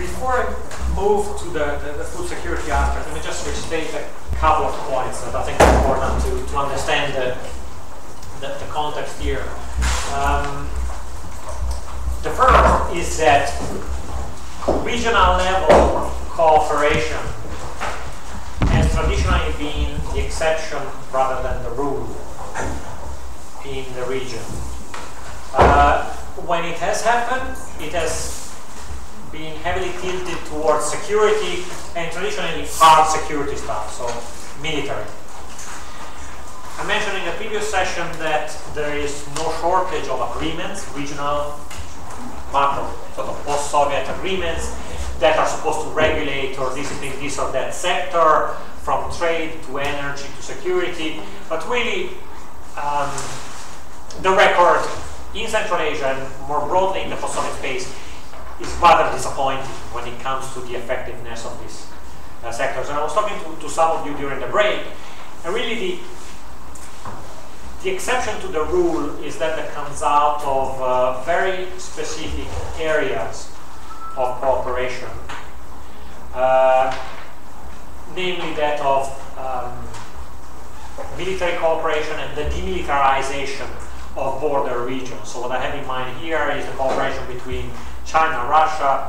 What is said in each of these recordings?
Before I move to the food security aspect, let me just restate a couple of points that I think are important to understand the context here. The first is that regional level cooperation has traditionally been the exception rather than the rule in the region. When it has happened, it has been heavily tilted towards security and traditionally hard security stuff, so military. I mentioned in the previous session that there is no shortage of agreements, regional, macro, sort of post-Soviet agreements that are supposed to regulate or discipline this or that sector, from trade to energy to security, but really the record in Central Asia and more broadly in the post-Soviet space is rather disappointing when it comes to the effectiveness of these sectors. And I was talking to some of you during the break, and really the exception to the rule is that comes out of very specific areas of cooperation, namely that of military cooperation and the demilitarization of border regions. So what I have in mind here is the cooperation between China, Russia,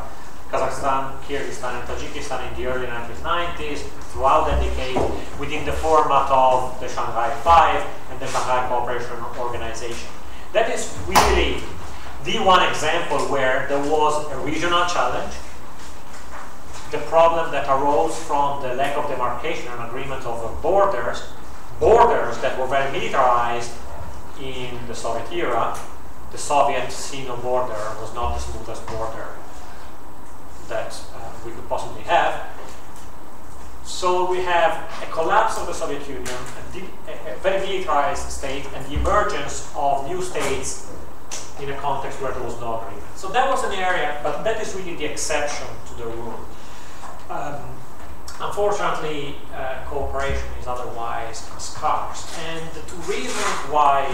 Kazakhstan, Kyrgyzstan, and Tajikistan in the early 1990s, throughout the decade, within the format of the Shanghai Five and the Shanghai Cooperation Organization. That is really the one example where there was a regional challenge, the problem that arose from the lack of demarcation and agreement of borders that were very militarized in the Soviet era. The Soviet Sino border was not the smoothest border that we could possibly have. So we have a collapse of the Soviet Union, a very militarized state, and the emergence of new states in a context where there was no agreement. So that was an area, but that is really the exception to the rule. Unfortunately, cooperation is otherwise scarce. And the two reasons why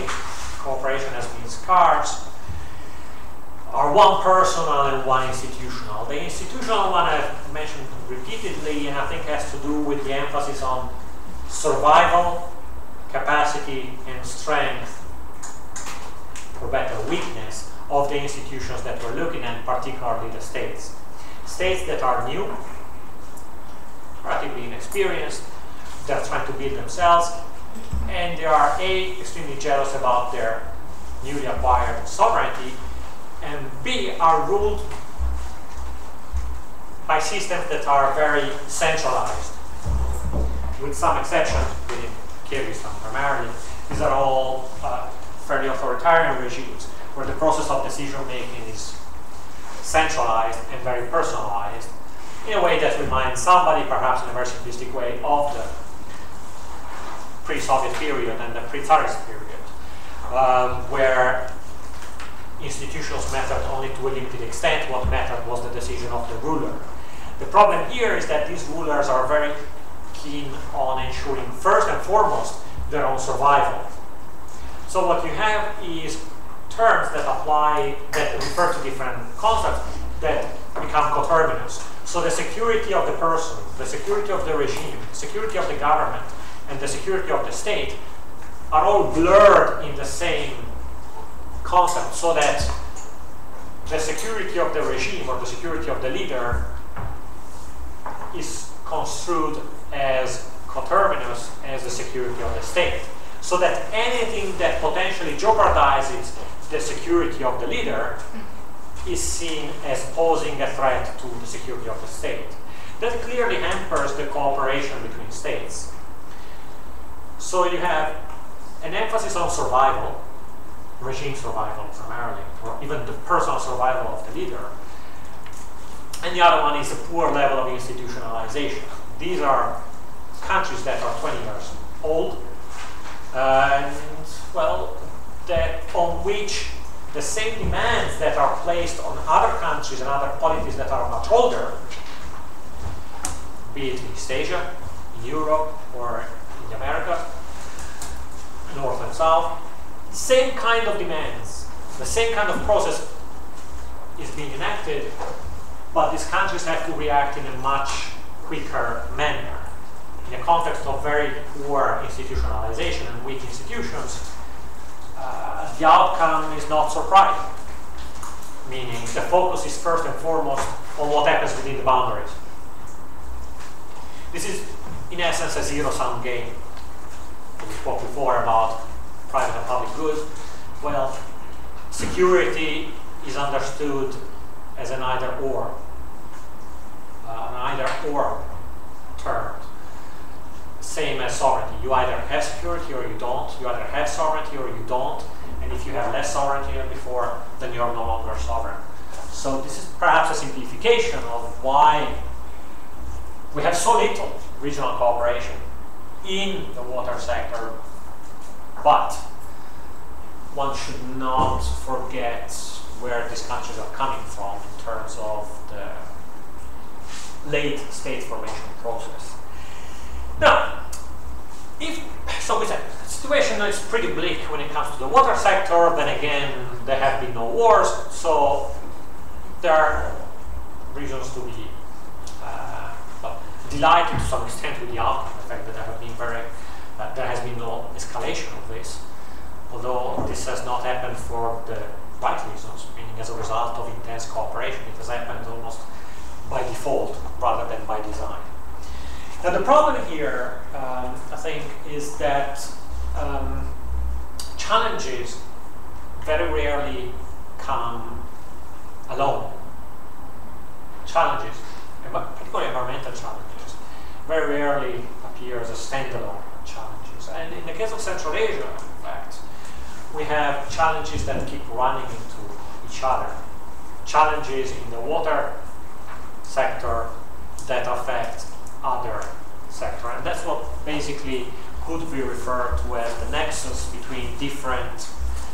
cooperation has been scarce are one personal and one institutional. The institutional one I've mentioned repeatedly, and I think has to do with the emphasis on survival, capacity, and strength, or better, weakness of the institutions that we're looking at, particularly the states. States that are new, relatively inexperienced, they're trying to build themselves, and they are A, extremely jealous about their newly acquired sovereignty, and B, are ruled by systems that are very centralized, with some exceptions within Kyrgyzstan primarily. These are all fairly authoritarian regimes where the process of decision making is centralized and very personalized in a way that reminds somebody, perhaps in a very simplistic way, of the pre-Soviet period and the pre-Tsarist period, where institutions mattered only to a limited extent. What mattered was the decision of the ruler. The problem here is that these rulers are very keen on ensuring, first and foremost, their own survival. So what you have is terms that apply, that refer to different concepts that become coterminous. So the security of the person, the security of the regime, the security of the government, and the security of the state are all blurred in the same concept, so that the security of the regime or the security of the leader is construed as coterminous as the security of the state. So that anything that potentially jeopardizes the security of the leader is seen as posing a threat to the security of the state. That clearly hampers the cooperation between states. So you have an emphasis on survival, regime survival primarily, or even the personal survival of the leader. And the other one is a poor level of institutionalization. These are countries that are 20 years old, and well, that on which the same demands that are placed on other countries and other polities that are much older, be it in East Asia, in Europe, or in America, North and South, same kind of demands, the same kind of process is being enacted, but these countries have to react in a much quicker manner. In a context of very poor institutionalization and weak institutions, the outcome is not surprising, meaning the focus is first and foremost on what happens within the boundaries. This is, in essence, a zero-sum game. We spoke before about private and public goods. Well, security is understood as an either-or, term. Same as sovereignty. You either have security or you don't. You either have sovereignty or you don't. And if you have less sovereignty than before, then you're no longer sovereign. So this is perhaps a simplification of why we have so little regional cooperation in the water sector, but one should not forget where these countries are coming from in terms of the late state formation process. Now, so we said the situation is pretty bleak when it comes to the water sector. Then again, there have been no wars, so there are reasons to be delighted to some extent with the outcome. The fact that there has been no escalation of this, although this has not happened for the right reasons, meaning as a result of intense cooperation. It has happened almost by default rather than by design. Now the problem here, I think, is that challenges very rarely come alone. Challenges, particularly environmental challenges, very rarely appear as a standalone challenges. And in the case of Central Asia, in fact, we have challenges that keep running into each other. Challenges in the water sector that affect other sector. And that's what basically could be referred to as the nexus between different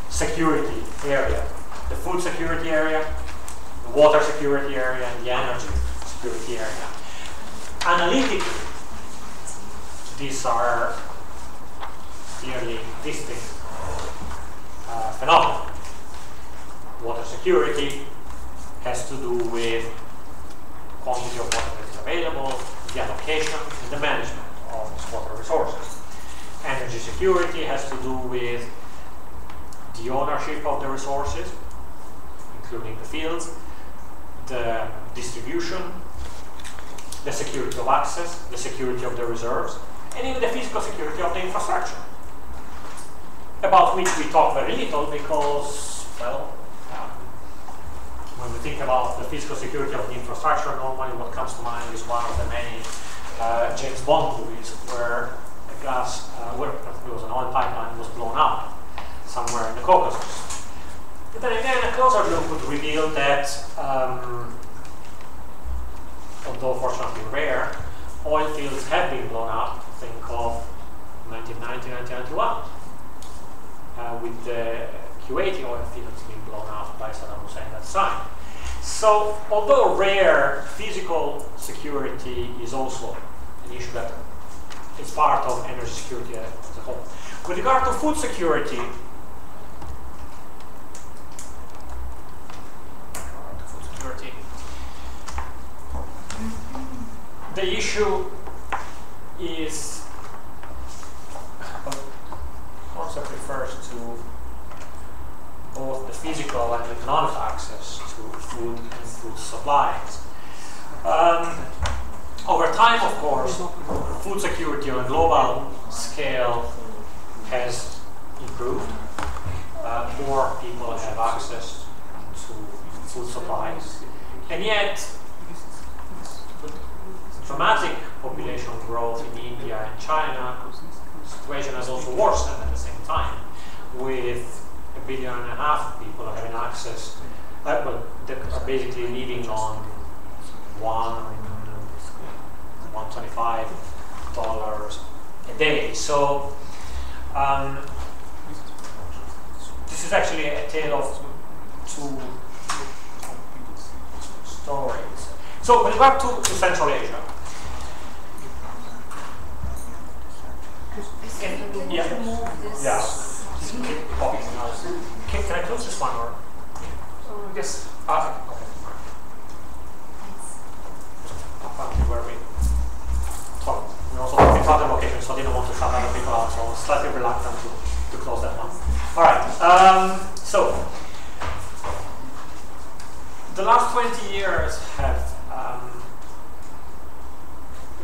security areas. The food security area, the water security area, and the energy security area. Analytically, these are clearly distinct phenomena. Water security has to do with quantity of water that is available, the allocation, and the management of these water resources. Energy security has to do with the ownership of the resources, including the fields, the distribution, the security of access, the security of the reserves, and even the physical security of the infrastructure, about which we talk very little because, well, when we think about the physical security of the infrastructure, normally what comes to mind is one of the many James Bond movies where where there was an oil pipeline was blown up somewhere in the Caucasus. But then again, a closer look would reveal that, although fortunately rare, oil fields have been blown up. Think of 1990, 1991, with the Kuwaiti oil fields being blown up by Saddam Hussein at the time. So, although rare, physical security is also an issue that is part of energy security as a whole. With regard to food security, the issue is, the concept refers to both the physical and economic access to food and food supplies. Over time, of course, food security on a global scale has improved. More people have access to food supplies. And yet, dramatic population growth in India and China, the situation has also worsened at the same time, with 1.5 billion people having access, well, that are basically living on $125 a day. So this is actually a tale of two stories. So with regard to Central Asia, Can I close this one or? Yes. Okay. slightly reluctant to close that one. All right. So the last 20 years have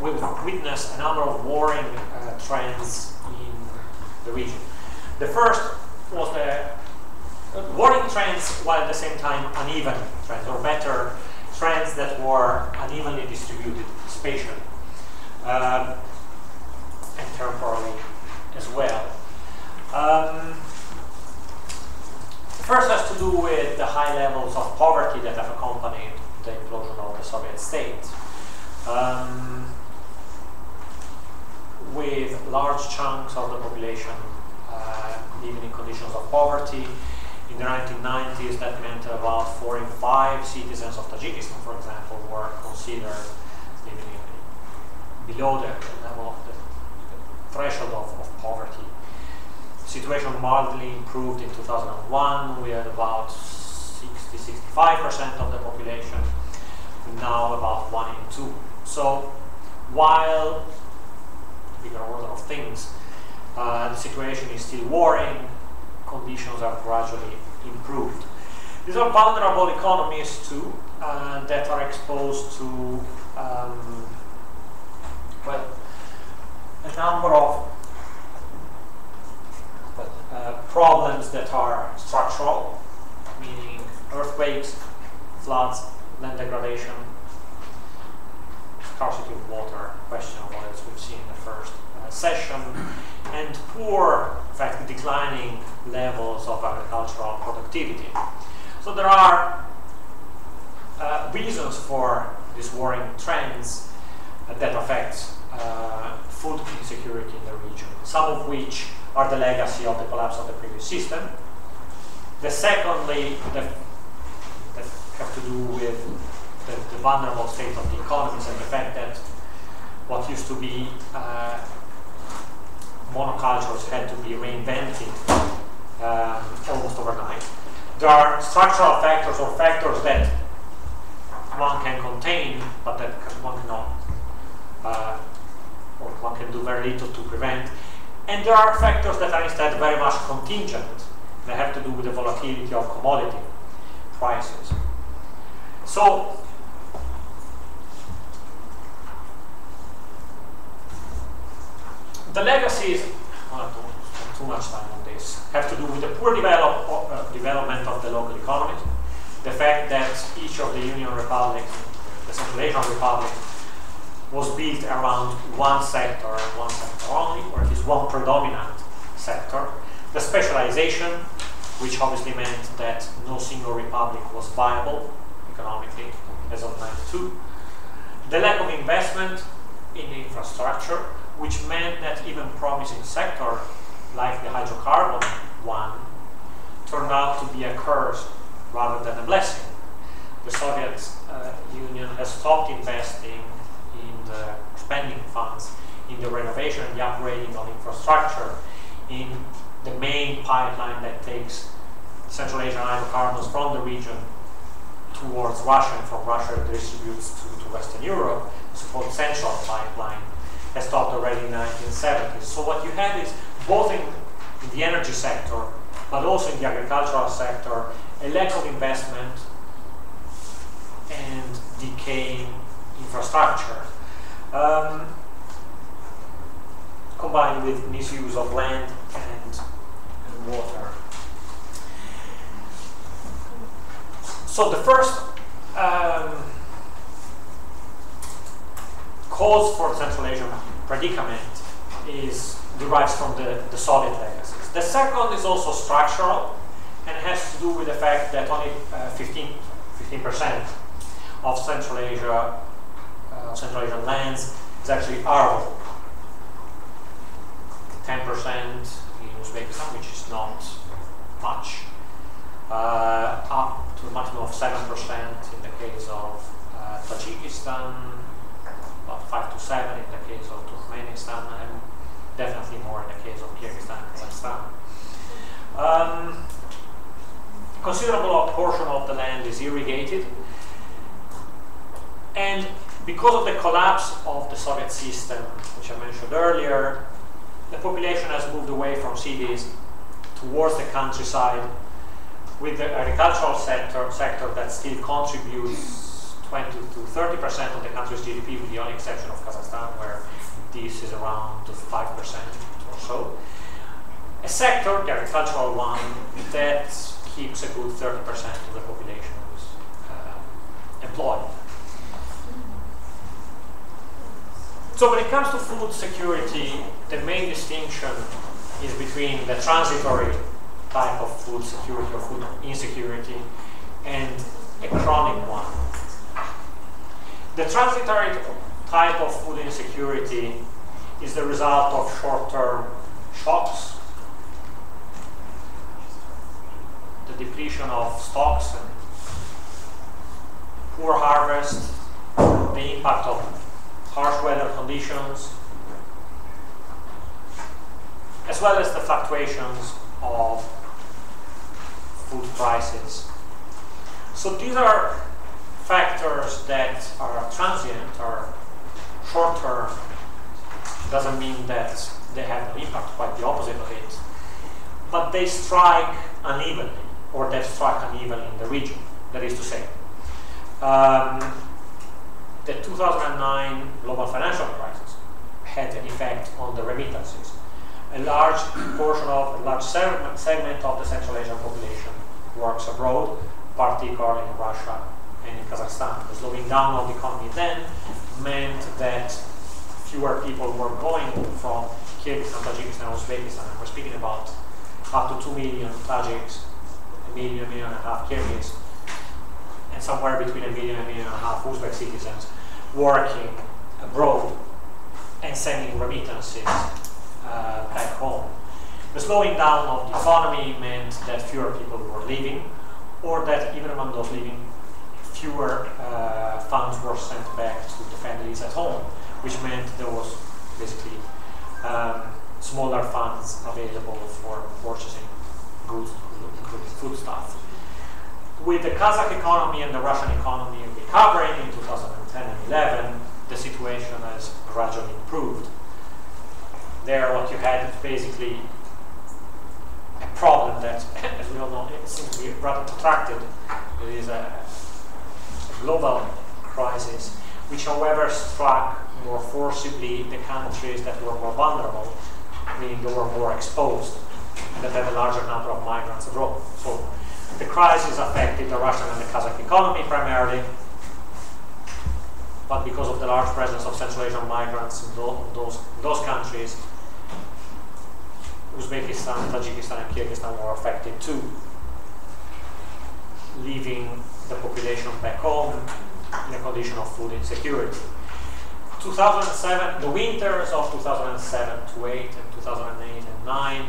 we've witnessed a number of warring trends in the region. The first was the warring trends, while at the same time uneven trends, or better, trends that were unevenly distributed spatially and temporally as well. The first has to do with the high levels of poverty that have accompanied the implosion of the Soviet state, with large chunks of the population living in conditions of poverty. In the 1990s, that meant about 4 in 5 citizens of Tajikistan, for example, were considered living below the level of the threshold of poverty. The situation mildly improved in 2001. We had about 60–65% of the population, now about 1 in 2. So while bigger order of things, the situation is still warring, conditions are gradually improved. These are vulnerable economies too, that are exposed to well, a number of problems that are structural, meaning earthquakes, floods, land degradation, scarcity of water, question of oil, as we've seen in the first session, and poor, in fact, declining levels of agricultural productivity. So there are reasons for these warring trends that affect food insecurity in the region, some of which are the legacy of the collapse of the previous system. The secondly, that have to do with the vulnerable state of the economies and the fact that what used to be monocultures had to be reinvented almost overnight. There are structural factors or factors that one can contain, but that one cannot, or one can do very little to prevent. And there are factors that are instead very much contingent. They have to do with the volatility of commodity prices. So the legacies, I don't spend too much time on this, have to do with the poor development of the local economies, the fact that each of the Union republics, the Central Asian republics, was built around one sector and one sector only, or at least one predominant sector, the specialization, which obviously meant that no single republic was viable economically as of 92, the lack of investment in infrastructure, which meant that even promising sector, like the hydrocarbon one, turned out to be a curse rather than a blessing. The Soviet Union has stopped investing in the spending funds, in the renovation and the upgrading of infrastructure, in the main pipeline that takes Central Asian hydrocarbons from the region towards Russia, and from Russia it distributes to Western Europe. The so-called Central Pipeline has stopped already in the 1970s. So what you had is, both in the energy sector, but also in the agricultural sector, a lack of investment and decaying infrastructure, combined with misuse of land and water. So the first cause for the Central Asian predicament derives from the Soviet legacies. The second is also structural, and it has to do with the fact that only 15% of Central Asian lands is actually arable. 10% in Uzbekistan, which is not much, up to a maximum of 7% in the case of Tajikistan, about 5 to 7 in the case of Turkmenistan, and definitely more in the case of Kyrgyzstan and Kazakhstan. Considerable portion of the land is irrigated, and because of the collapse of the Soviet system, which I mentioned earlier, the population has moved away from cities towards the countryside, with the agricultural sector that still contributes 20 to 30% of the country's GDP, with the only exception of Kazakhstan, where this is around 5% or so. A sector, the agricultural one, that keeps a good 30% of the population employed. So when it comes to food security, the main distinction is between the transitory type of food security or food insecurity and a chronic one. The transitory type of food insecurity is the result of short-term shocks, the depletion of stocks and poor harvest, the impact of harsh weather conditions, as well as the fluctuations of food prices. So these are factors that are transient or short-term. Doesn't mean that they have no impact, quite the opposite of it. But they strike unevenly, or they strike unevenly in the region. That is to say, the 2009 global financial crisis had an effect on the remittances. A large segment of the Central Asian population works abroad, particularly in Russia and in Kazakhstan. The slowing down of the economy then meant that fewer people were going from Kyrgyzstan, Tajikistan, and Uzbekistan. And we're speaking about up to 2 million Tajiks, 1 million, 1.5 million Kyrgyz, and somewhere between 1 million and 1.5 million Uzbek citizens working abroad and sending remittances back home. The slowing down of the economy meant that fewer people were leaving, or that even among those leaving, fewer funds were sent back to the families at home, which meant there was basically smaller funds available for purchasing goods, including foodstuffs. With the Kazakh economy and the Russian economy recovering in 2010 and 11, the situation has gradually improved. There, what you had is basically a problem that, as we all know, it seems to be rather protracted. It is a global crisis, which, however, struck more forcibly the countries that were more vulnerable, meaning they were more exposed, that had a larger number of migrants abroad. So the crisis affected the Russian and the Kazakh economy primarily, but because of the large presence of Central Asian migrants in those countries, Uzbekistan, Tajikistan, and Kyrgyzstan were affected too, leaving the population back home in a condition of food insecurity. 2007, the winters of 2007 to 8 and 2008 and 9,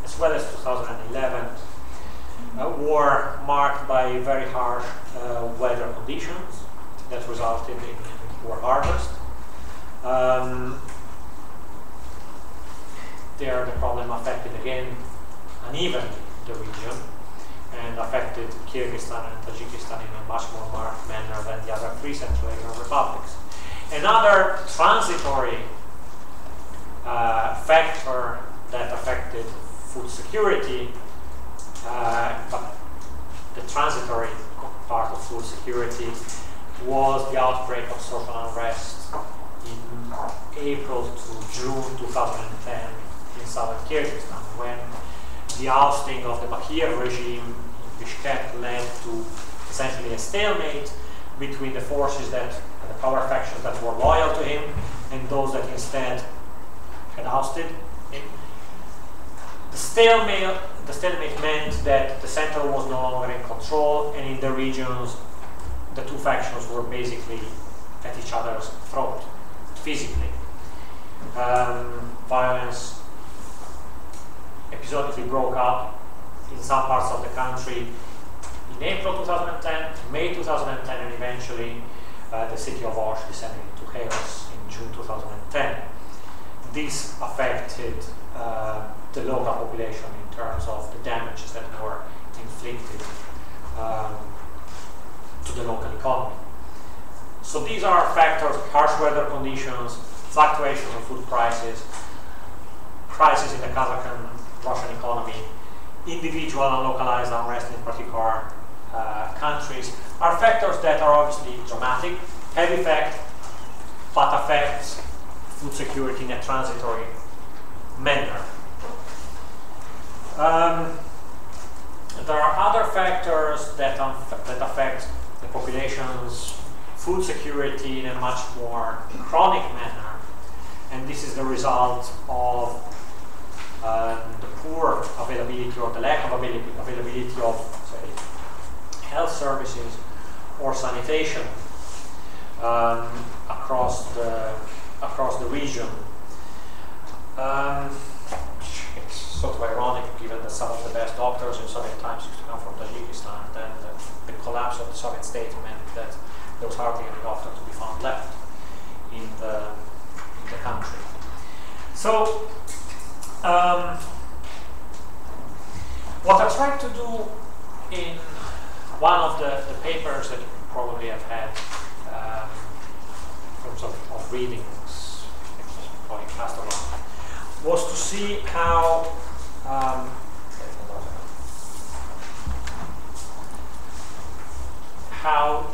as well as 2011, were marked by very harsh weather conditions that resulted in poor harvest. There, the problem affected again unevenly the region and affected Kyrgyzstan and Tajikistan in a much more marked manner than the other 3 Central Asian republics. Another transitory factor that affected food security, but the transitory part of food security, was the outbreak of social unrest in April to June 2010 in southern Kyrgyzstan, when the ousting of the Bakiev regime in Bishkek led to essentially a stalemate between the forces that, the power factions that were loyal to him and those that instead had ousted him. The stalemate meant that the center was no longer in control, and in the regions, the two factions were basically at each other's throat, physically. Violence episodically broke out in some parts of the country in April 2010, May 2010, and eventually the city of Osh descended into chaos in June 2010. This affected the local population in terms of the damages that were inflicted to the local economy. So these are factors: harsh weather conditions, fluctuations of food prices, crisis in the Kazakh Russian economy, individual and localized unrest in particular countries, are factors that are obviously dramatic, have effect, but affects food security in a transitory manner. There are other factors that affect the population's food security in a much more chronic manner, and this is the result of the poor availability or the lack of availability of, say, health services or sanitation across the region. It's sort of ironic, given that some of the best doctors in Soviet times used to come from Tajikistan, and then the collapse of the Soviet state meant that there was hardly any doctor to be found left in the country. So, what I tried to do in one of the papers that you probably have had in terms of readings, probably passed around, was to see how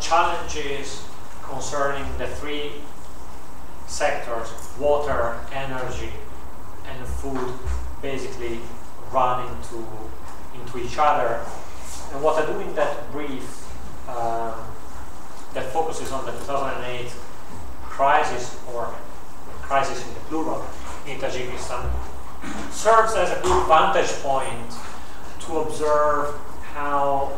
challenges concerning the three sectors, water, energy, and food, basically run into each other. And what I do in that brief that focuses on the 2008 crisis, or crisis in the plural, in Tajikistan, serves as a good vantage point to observe how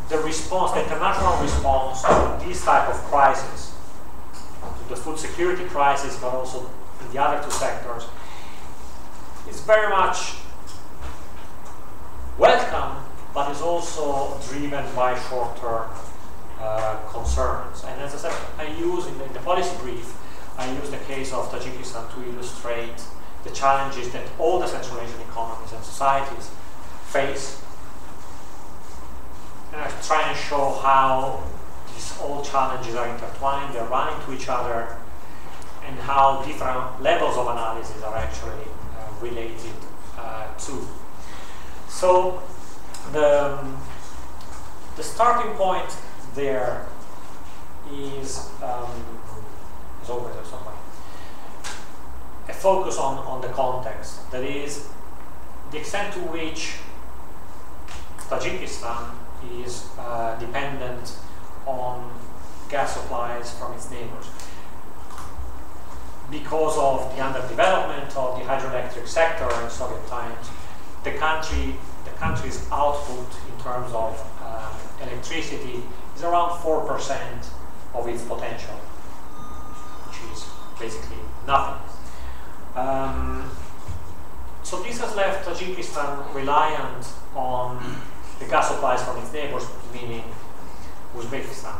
the international response to this type of crisis, to the food security crisis, but also in the other two sectors, is very much welcome, but is also driven by short-term concerns. And as I said, I use in the policy brief, I use the case of Tajikistan to illustrate the challenges that all the Central Asian economies and societies face. And I try and show how these all challenges are intertwined, they're running to each other, and how different levels of analysis are actually related to. So the starting point there is always a focus on the context, that is the extent to which Tajikistan is dependent on gas supplies from its neighbors. Because of the underdevelopment of the hydroelectric sector in Soviet times, the country's output in terms of electricity is around 4% of its potential, which is basically nothing. So this has left Tajikistan reliant on the gas supplies from its neighbors, meaning Uzbekistan.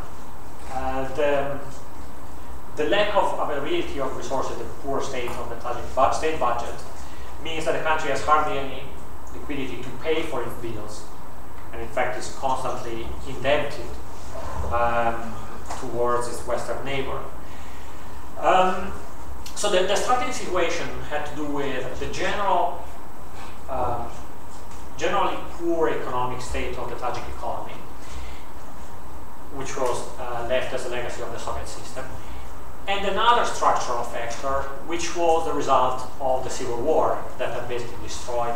The lack of availability of resources, the poor state of the Tajik state budget, means that the country has hardly any liquidity to pay for its bills, and in fact is constantly indebted towards its western neighbor. So the starting situation had to do with the generally poor economic state of the Tajik economy, which was left as a legacy of the Soviet system, and another structural factor, which was the result of the civil war that had basically destroyed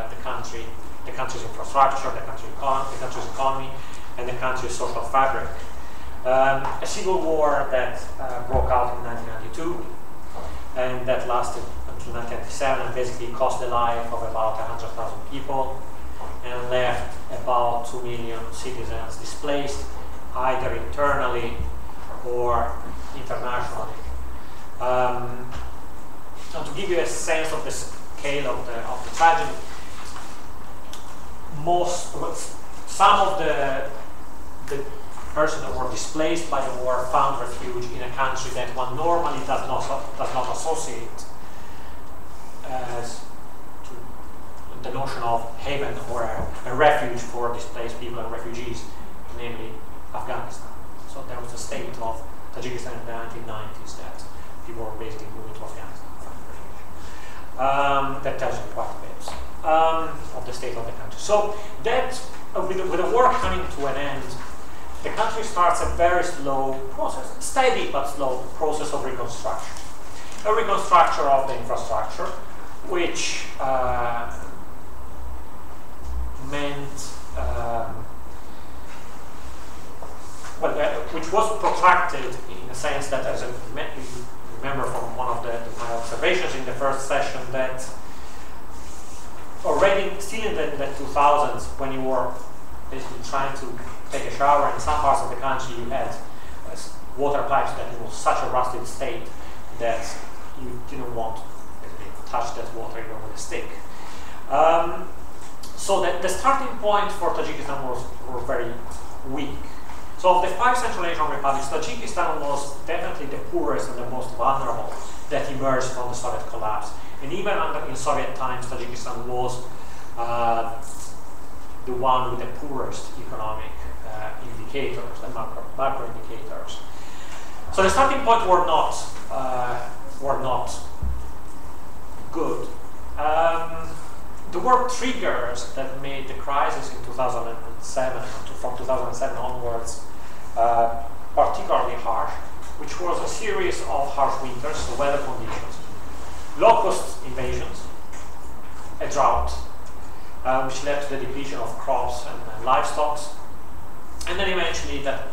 the country's infrastructure, the country's economy, and the country's social fabric. A civil war that broke out in 1992 and that lasted until 1997 and basically cost the life of about 100,000 people and left about 2 million citizens displaced, either internally or internationally. And to give you a sense of the scale of the tragedy, some of the persons that were displaced by the war found refuge in a country that one normally does not associate as to the notion of haven or a refuge for displaced people and refugees, namely Afghanistan. So there was a state of Tajikistan in the 1990s that people were basically moving to Afghanistan. That tells you quite a bit of the state of the country. So that, with the war coming to an end, the country starts a very slow process, steady but slow process of reconstruction. A reconstruction of the infrastructure, which meant, which was protracted in the sense that, as I remember from one of my observations in the first session, that already, still in the 2000s, when you were basically trying to take a shower in some parts of the country, you had water pipes that it was such a rusted state that you didn't want to touch that water even with a stick. So that the starting point for Tajikistan were very weak. So of the 5 Central Asian republics, Tajikistan was definitely the poorest and the most vulnerable that emerged from the Soviet collapse. And even in Soviet times, Tajikistan was the one with the poorest economic indicators, the macro indicators. So the starting point were not good. There were triggers that made the crisis in 2007, from 2007 onwards, particularly harsh, which was a series of harsh winters, so weather conditions, locust invasions, a drought, which led to the depletion of crops and livestock, and then eventually that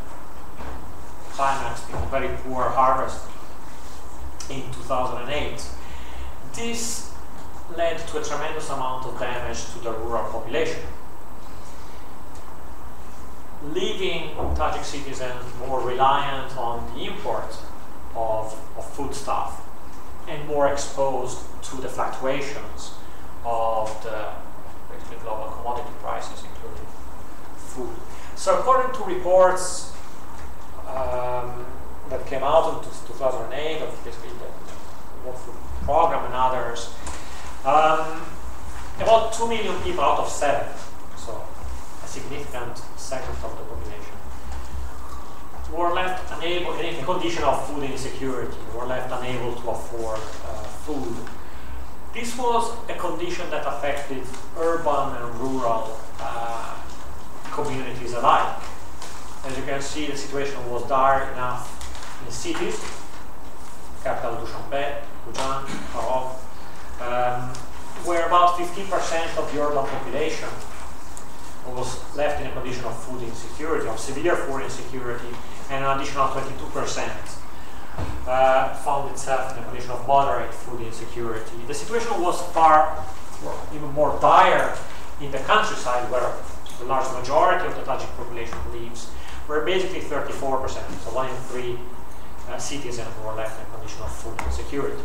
climaxed in a very poor harvest in 2008. This led to a tremendous amount of damage to the rural population, leaving Tajik citizens more reliant on the import of foodstuff and more exposed to the fluctuations of the basically global commodity prices, including food. So according to reports that came out in 2008 of basically the World Food Program and others, about 2 million people out of 7, so a significant segment of the population, were left unable, in a condition of food insecurity, were left unable to afford food. This was a condition that affected urban and rural communities alike. As you can see, the situation was dire enough in cities, capital Dushanbe, Fujan, Karov, where about 15% of the urban population was left in a condition of food insecurity, of severe food insecurity, and an additional 22% found itself in a condition of moderate food insecurity. The situation was even more dire in the countryside, where the large majority of the Tajik population lives, where basically 34%, so 1 in 3 citizens were left in a condition of food insecurity.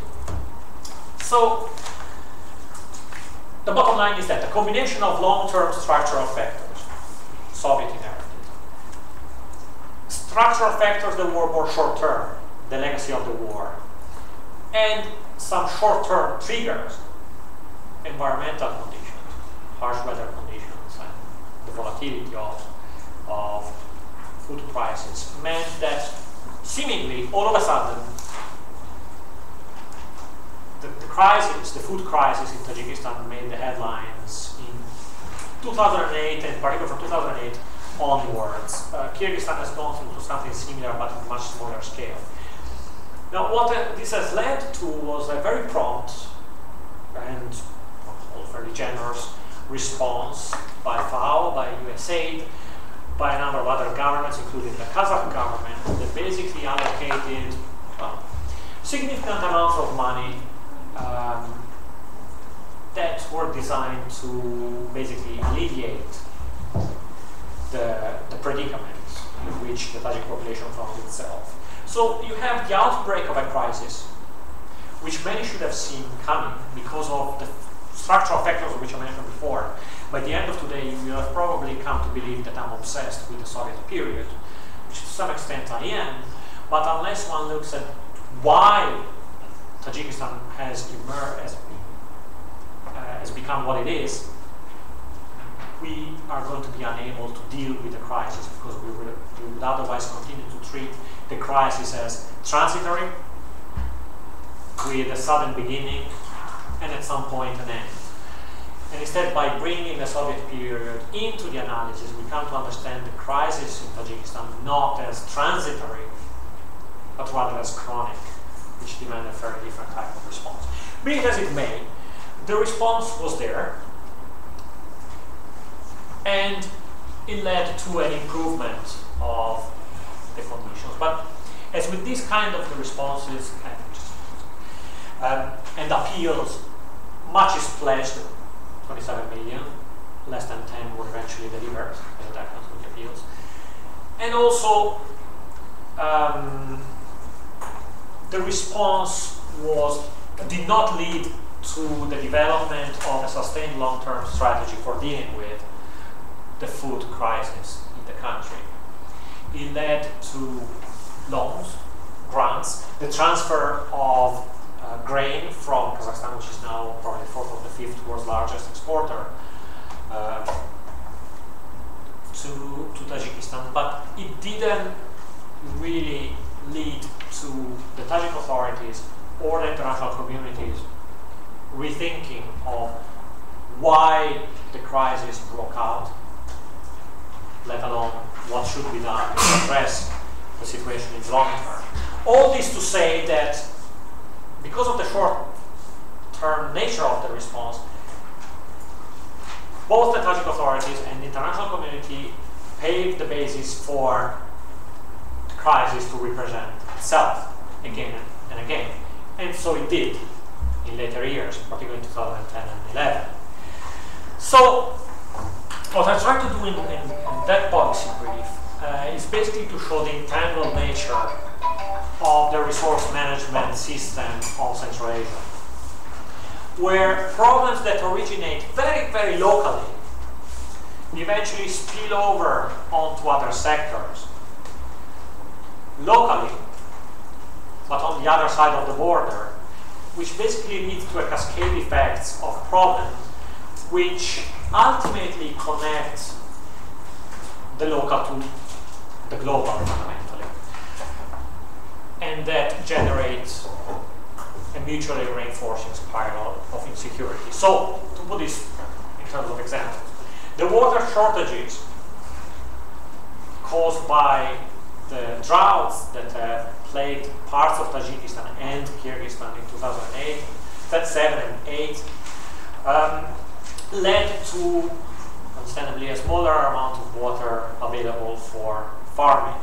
So the bottom line is that the combination of long-term structural factors, Soviet inherited, structural factors that were more short-term, the legacy of the war, and some short-term triggers, environmental conditions, harsh weather conditions, and the volatility of food prices, meant that seemingly all of a sudden the food crisis in Tajikistan made the headlines in 2008, and particularly from 2008 onwards. Kyrgyzstan has gone through something similar, but on a much smaller scale. Now, what this has led to was a very prompt and very generous response by FAO, by USAID, by a number of other governments, including the Kazakh government, that basically allocated significant amounts of money that were designed to basically alleviate the predicament in which the Tajik population found itself. So you have the outbreak of a crisis, which many should have seen coming because of the structural factors which I mentioned before. By the end of today, you will have probably come to believe that I'm obsessed with the Soviet period, which to some extent I am, but unless one looks at why Tajikistan has emerged, has become what it is, we are going to be unable to deal with the crisis, because we would otherwise continue to treat the crisis as transitory with a sudden beginning and at some point an end. And instead, by bringing the Soviet period into the analysis, we come to understand the crisis in Tajikistan not as transitory, but rather as chronic, which demand a very different type of response. Be it as it may, the response was there, and it led to an improvement of the conditions. But as with this kind of responses and appeals, much is pledged. 27 million, less than 10 were eventually delivered, as it happens with the appeals. And also, the response did not lead to the development of a sustained long-term strategy for dealing with the food crisis in the country. It led to loans, grants, the transfer of grain from Kazakhstan, which is now probably the fourth or the fifth world's largest exporter, to Tajikistan, but it didn't really lead to the Tajik authorities or the international communities rethinking of why the crisis broke out, let alone what should be done to address the situation in the long term. All this to say that because of the short-term nature of the response, both the Tajik authorities and the international community paved the basis for the crisis to represent itself again and again. And so it did in later years, particularly in 2010 and 11. So what I try to do in that policy brief is basically to show the entangled nature of the resource management system of Central Asia, where problems that originate very, very locally eventually spill over onto other sectors locally, but on the other side of the border, which basically leads to a cascade effects of problems which ultimately connect the local to the global fundamentally, and that generates a mutually reinforcing spiral of insecurity. So, to put this in terms of examples, the water shortages caused by the droughts that plagued parts of Tajikistan and Kyrgyzstan in 2008, that's 7 and 8, led to, understandably, a smaller amount of water available for farming.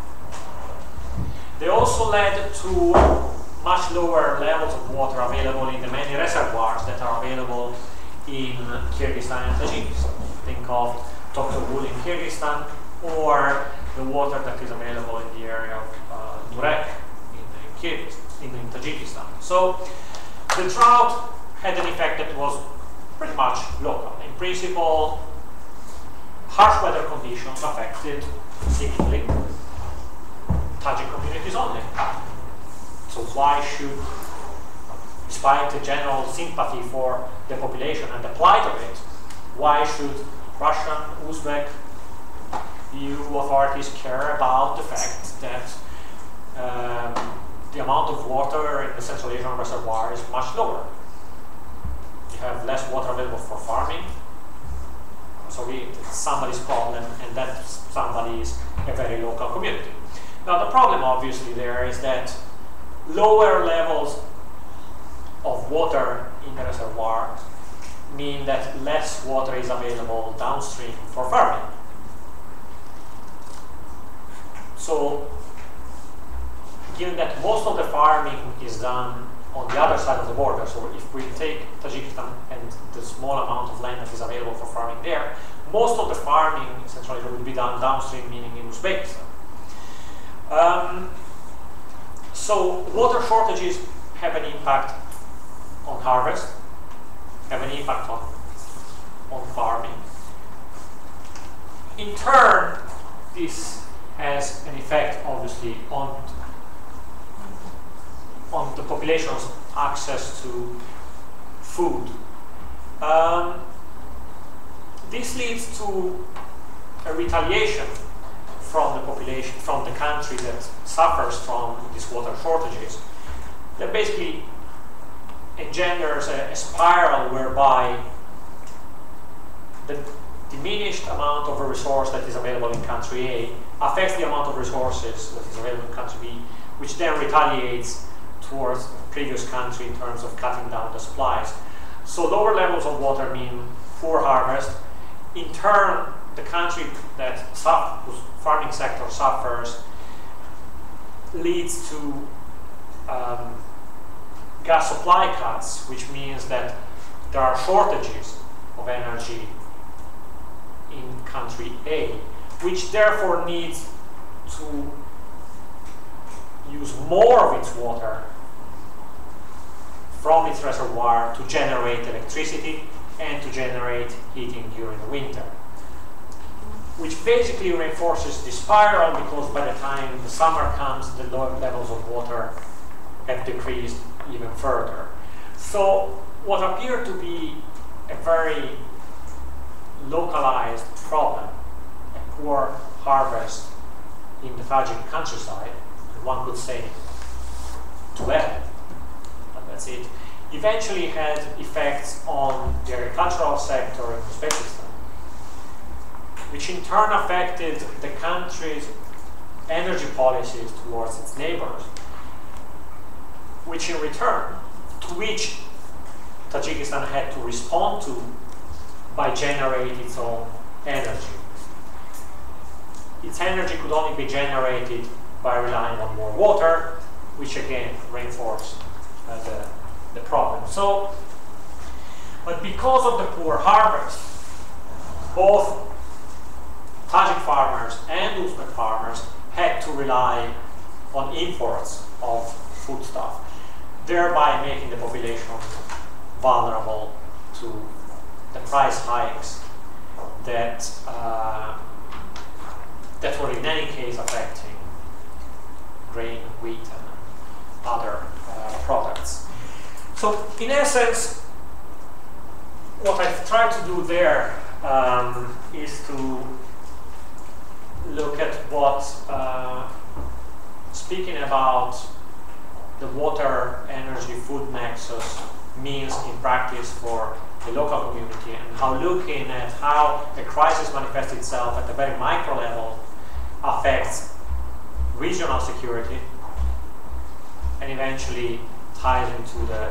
They also led to much lower levels of water available in the many reservoirs that are available in Kyrgyzstan and Tajikistan. Think of Toktogul in Kyrgyzstan, or the water that is available in the area of Nurek in Tajikistan. So the drought had an effect that was pretty much local. In principle, harsh weather conditions affected seemingly Tajik communities only. So why should, despite the general sympathy for the population and the plight of it, why should Russian, Uzbek, EU authorities care about the fact that the amount of water in the Central Asian reservoir is much lower? You have less water available for farming, so it's somebody's problem, and that somebody is a very local community. Now the problem obviously there is that lower levels of water in the reservoir mean that less water is available downstream for farming. So given that most of the farming is done on the other side of the border, so if we take Tajikistan and the small amount of land that is available for farming there, most of the farming in Central Asia will be done downstream, meaning in Uzbekistan. So water shortages have an impact on harvest, have an impact on farming. In turn, this has an effect, obviously, on the population's access to food. This leads to a retaliation from the population, from the country that suffers from these water shortages, that basically engenders a spiral whereby the diminished amount of a resource that is available in country A affects the amount of resources that is available in country B, which then retaliates towards the previous country in terms of cutting down the supplies. So lower levels of water mean poor harvest. In turn, the country whose farming sector suffers leads to gas supply cuts, which means that there are shortages of energy in country A, which therefore needs to use more of its water from its reservoir to generate electricity and to generate heating during the winter, which basically reinforces the spiral, because by the time the summer comes, the lower levels of water have decreased even further. So what appeared to be a very localized problem, a poor harvest in the Tajik countryside, and one could say to end, but that's it, eventually had effects on the agricultural sector in Uzbekistan, which in turn affected the country's energy policies towards its neighbors, which in return, to which Tajikistan had to respond to by generating its own energy. Its energy could only be generated by relying on more water, which again reinforced the problem. So, but because of the poor harvest, both Tajik farmers and Uzbek farmers had to rely on imports of foodstuff, thereby making the population vulnerable to the price hikes that that were in any case affecting grain, wheat, and other products. So, in essence, what I've tried to do there is to look at what, speaking about the water, energy, food nexus means in practice for the local community, and how looking at how a crisis manifests itself at a very micro level affects regional security and eventually ties into the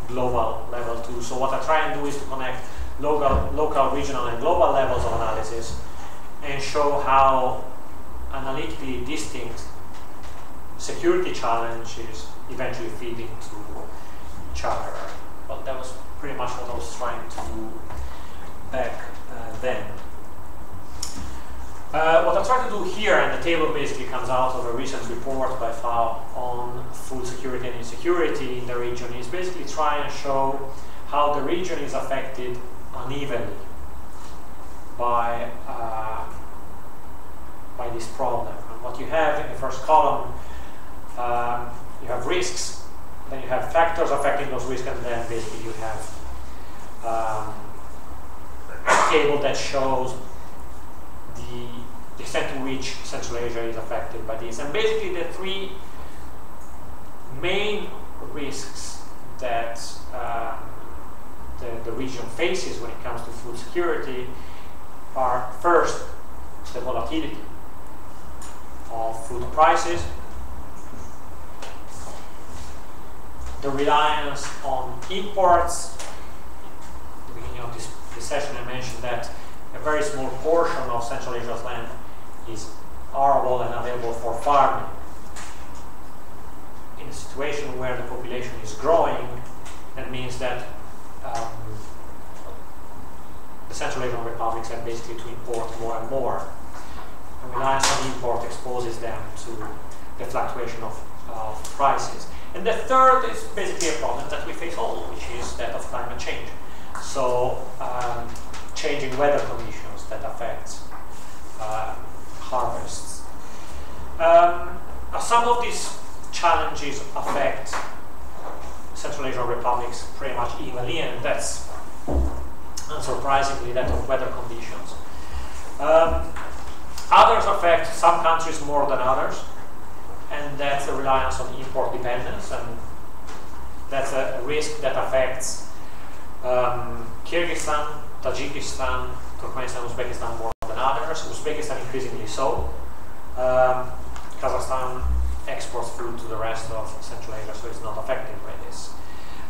global level too. So what I try and do is to connect local, regional, and global levels of analysis and show how analytically distinct security challenges eventually feed into each other. Well, that was pretty much what I was trying to do back then. What I'm trying to do here, and the table basically comes out of a recent report by FAO on food security and insecurity in the region, is basically try and show how the region is affected unevenly by this problem. And what you have in the first column, you have risks, then you have factors affecting those risks, and then basically you have a table that shows the extent to which Central Asia is affected by this. And basically the three main risks that the region faces when it comes to food security are, first, the volatility of food prices, the reliance on imports. At the beginning of this session I mentioned that a very small portion of Central Asia's land is arable and available for farming. In a situation where the population is growing, that means that the Central Asian republics have basically to import more and more. And reliance on import exposes them to the fluctuation of prices. And the third is basically a problem that we face all, which is that of climate change. So changing weather conditions that affect harvests. Some of these challenges affect Central Asian republics pretty much evenly, and that's unsurprisingly that of weather conditions. Others affect some countries more than others, and that's the reliance on import dependence. And that's a risk that affects Kyrgyzstan, Tajikistan, Turkmenistan, Uzbekistan more than others. Uzbekistan increasingly so. Kazakhstan exports food to the rest of Central Asia, so it's not affected by this.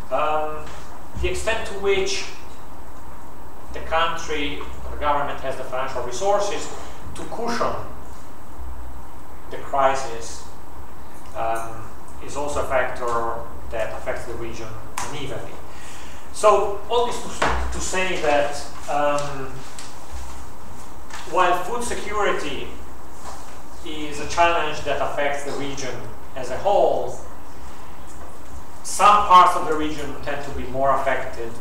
The extent to which the country, the government has the financial resources to cushion the crisis is also a factor that affects the region unevenly. So all this to say that while food security is a challenge that affects the region as a whole, some parts of the region tend to be more affected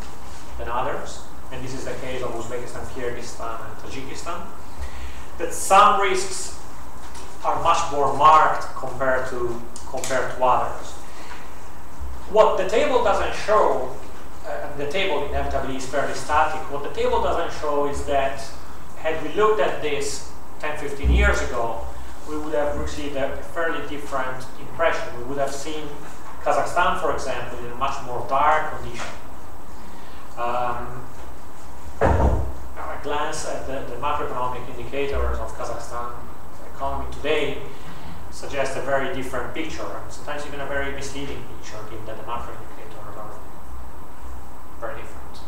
than others, and this is the case of Uzbekistan, Kyrgyzstan, and Tajikistan. That some risks are much more marked compared to others. What the table doesn't show, and the table inevitably is fairly static, what the table doesn't show is that had we looked at this 10, 15 years ago, we would have received a fairly different impression. We would have seen Kazakhstan, for example, in a much more dire condition. A glance at the macroeconomic indicators of Kazakhstan's economy today suggests a very different picture, and sometimes even a very misleading picture, given that the macro indicators are very different.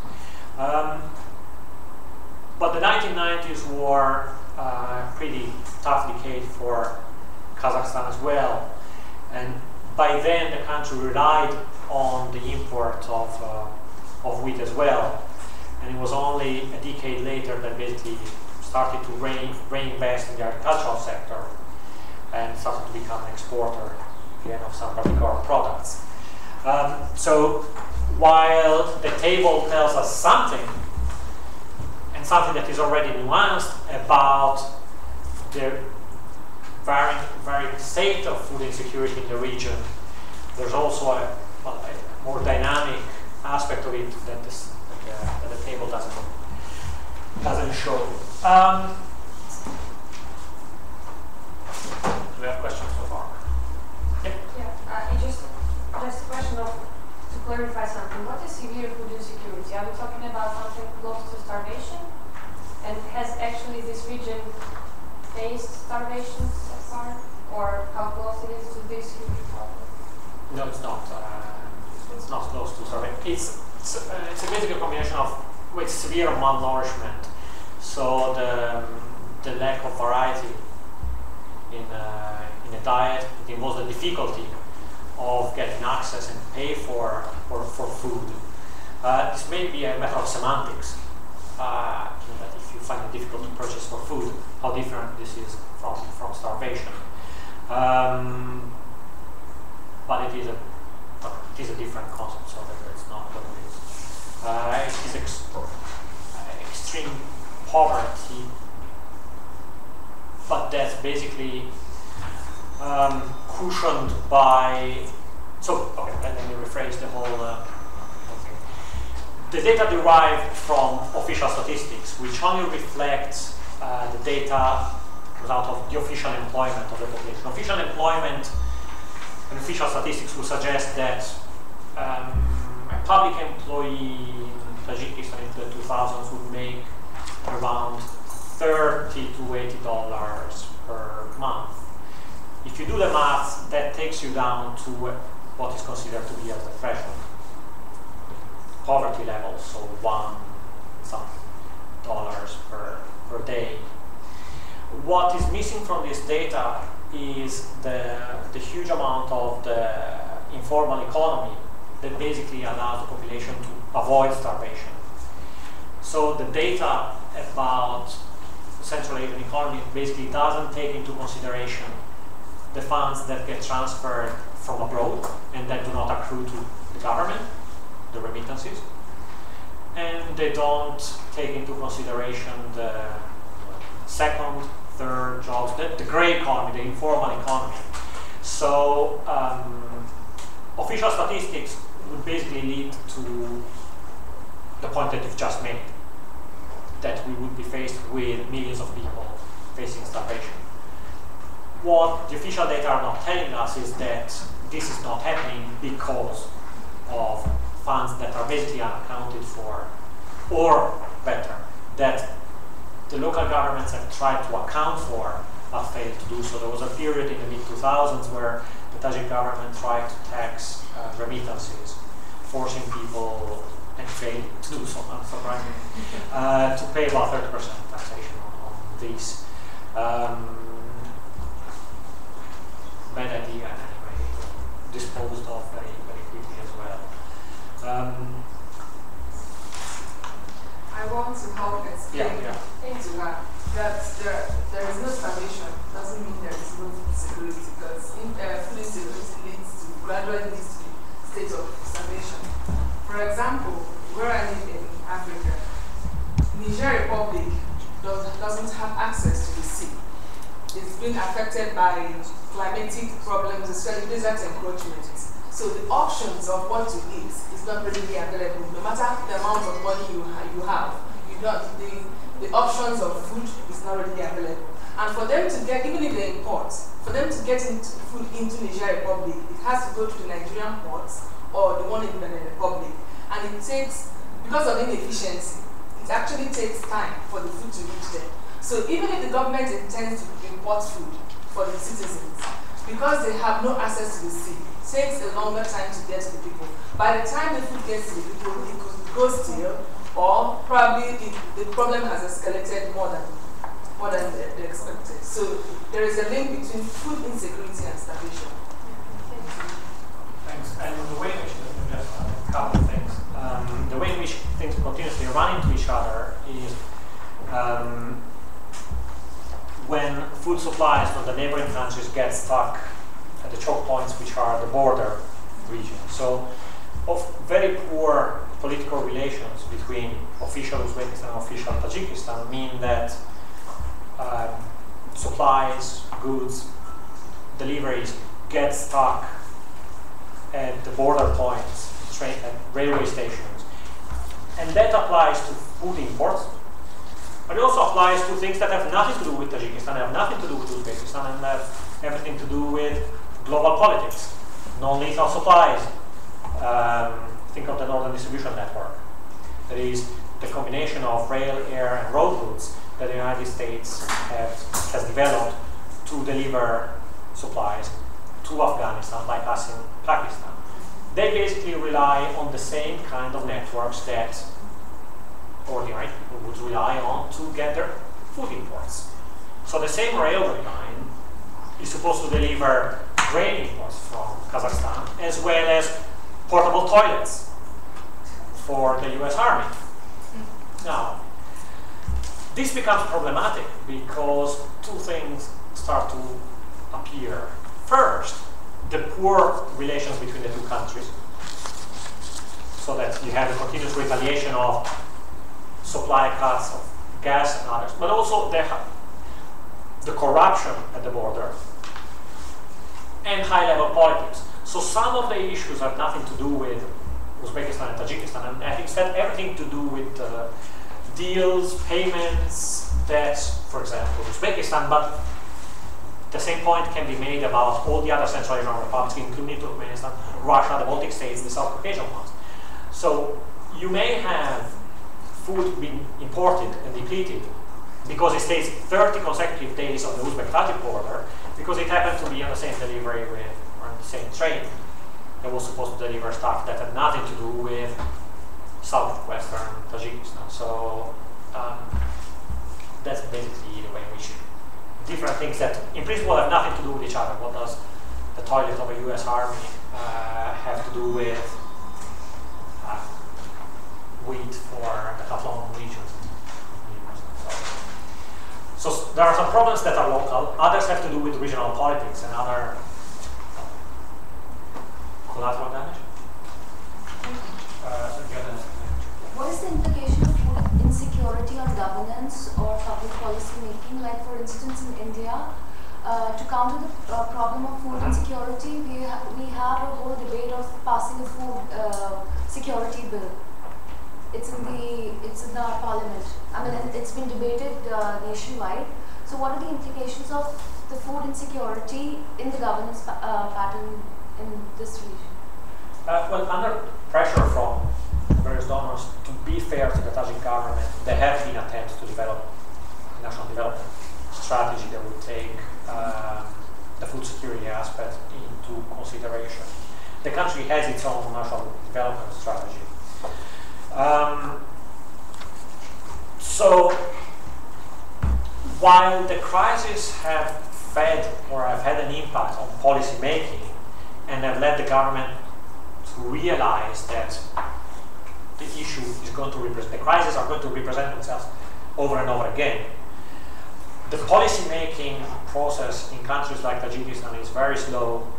But the 1990s were a pretty tough decade for Kazakhstan as well, and by then the country relied on the import of wheat as well, and it was only a decade later that basically started to reinvest in the agricultural sector and started to become an exporter again of some particular products. So while the table tells us something, and something that is already nuanced about the varying state of food insecurity in the region, there's also a more dynamic aspect of it that the table doesn't show. Do we have questions so far? Yeah. Just a question of, to clarify something. What is severe food insecurity? Are we talking about something close to starvation? And has actually this region faced starvation so far, or how close it is to this huge problem? No, it's not. It's not close to starvation. It's a basic combination of with severe malnourishment. So the lack of variety in a diet, it involves the difficulty of getting access and pay for food. This may be a matter of semantics. That if you find it difficult to purchase for food, how different this is from starvation. But it is a different concept, so that it's not what it is. It is extreme poverty, but that's basically cushioned by. So okay, let me rephrase the whole thing. The data derived from official statistics, which only reflects the data out of the official employment of the population. Official employment and official statistics would suggest that a public employee in Tajikistan in the 2000s would make around $30 to $80 per month. If you do the math, that takes you down to what is considered to be as the threshold poverty level, so $1 per day. What is missing from this data is the huge amount of the informal economy that basically allows the population to avoid starvation. So the data about the Central Asian economy basically doesn't take into consideration the funds that get transferred from abroad and that do not accrue to the government, the remittances, and they don't take into consideration the second, third jobs, the gray economy, the informal economy. So official statistics would basically lead to the point that you've just made, that we would be faced with millions of people facing starvation. What the official data are not telling us is that this is not happening because of funds that are basically unaccounted for, or better, that the local governments have tried to account for but failed to do so. There was a period in the mid-2000s where the Tajik government tried to tax remittances, forcing people, and failed to do so, unsurprisingly, to pay about 30% taxation on these. Bad idea, anyway, disposed of very, very quickly as well. I want to help explain into that there is no starvation doesn't mean there is no food security, because food insecurity gradually leads to the state of starvation. For example, where I live in Africa, Niger Republic doesn't have access to the sea. It's been affected by climatic problems, especially desert encroachments. So the options of what to eat is not readily available. No matter the amount of money you have, the options of food is not readily available. And for them to get, even if they import, for them to get food into Niger Republic, it has to go to the Nigerian ports or the one in the Benin Republic. And it takes, because of inefficiency, it actually takes time for the food to reach them. So even if the government intends to import food for the citizens, because they have no access to the sea, it takes a longer time to get to the people. By the time the food gets to the people, it could go stale, or probably the problem has escalated more than they expected. So there is a link between food insecurity and starvation. Thanks. And the way in which, just a couple of things, the way in which things continuously run into each other is when food supplies from the neighboring countries get stuck at the choke points, which are the border regions. So, of very poor political relations between official Uzbekistan and official Tajikistan mean that supplies, goods, deliveries get stuck at the border points, at railway stations. And that applies to food imports, but it also applies to things that have nothing to do with Tajikistan, have nothing to do with Uzbekistan, and have everything to do with global politics, non-lethal supplies. Think of the Northern Distribution Network. That is the combination of rail, air, and road routes that the United States has developed to deliver supplies to Afghanistan, like us in Pakistan. They basically rely on the same kind of networks that ordinary people would rely on to get their food imports. So the same railway line is supposed to deliver grain imports from Kazakhstan, as well as portable toilets for the US Army. Now, this becomes problematic because two things start to appear. First, the poor relations between the two countries, so that you have a continuous retaliation of supply cuts of gas and others, but also the corruption at the border and high-level politics. So some of the issues have nothing to do with Uzbekistan and Tajikistan, and I think instead everything to do with deals, payments, debts, for example, Uzbekistan, but the same point can be made about all the other Central Asian republics, including Turkmenistan, Russia, the Baltic states, the South Caucasian ones. So you may have food being imported and depleted because it stays 30 consecutive days on the Uzbek-Tajik border, because it happened to be on the same delivery with, or on the same train that was supposed to deliver stuff that had nothing to do with southwestern Tajikistan. So that's basically the way in which different things that in principle have nothing to do with each other. What does the toilet of a US Army have to do with wheat for the Kaflon region? So there are some problems that are local, others have to do with regional politics and other collateral damage. What is the implication of food insecurity on governance or public policy making? Like, for instance, in India, to counter the problem of food insecurity, we have a whole debate of passing a food security bill. It's in our parliament. I mean, it's been debated nationwide. So, what are the implications of the food insecurity in the governance pattern in this region? Well, under pressure from various donors, to be fair to the Tajik government, there have been attempts to develop a national development strategy that would take the food security aspect into consideration. The country has its own national development strategy. So, while the crisis have fed or have had an impact on policy making and have led the government to realize that the issue is going to represent, the crises are going to represent themselves over and over again, the policy making process in countries like Tajikistan is very slow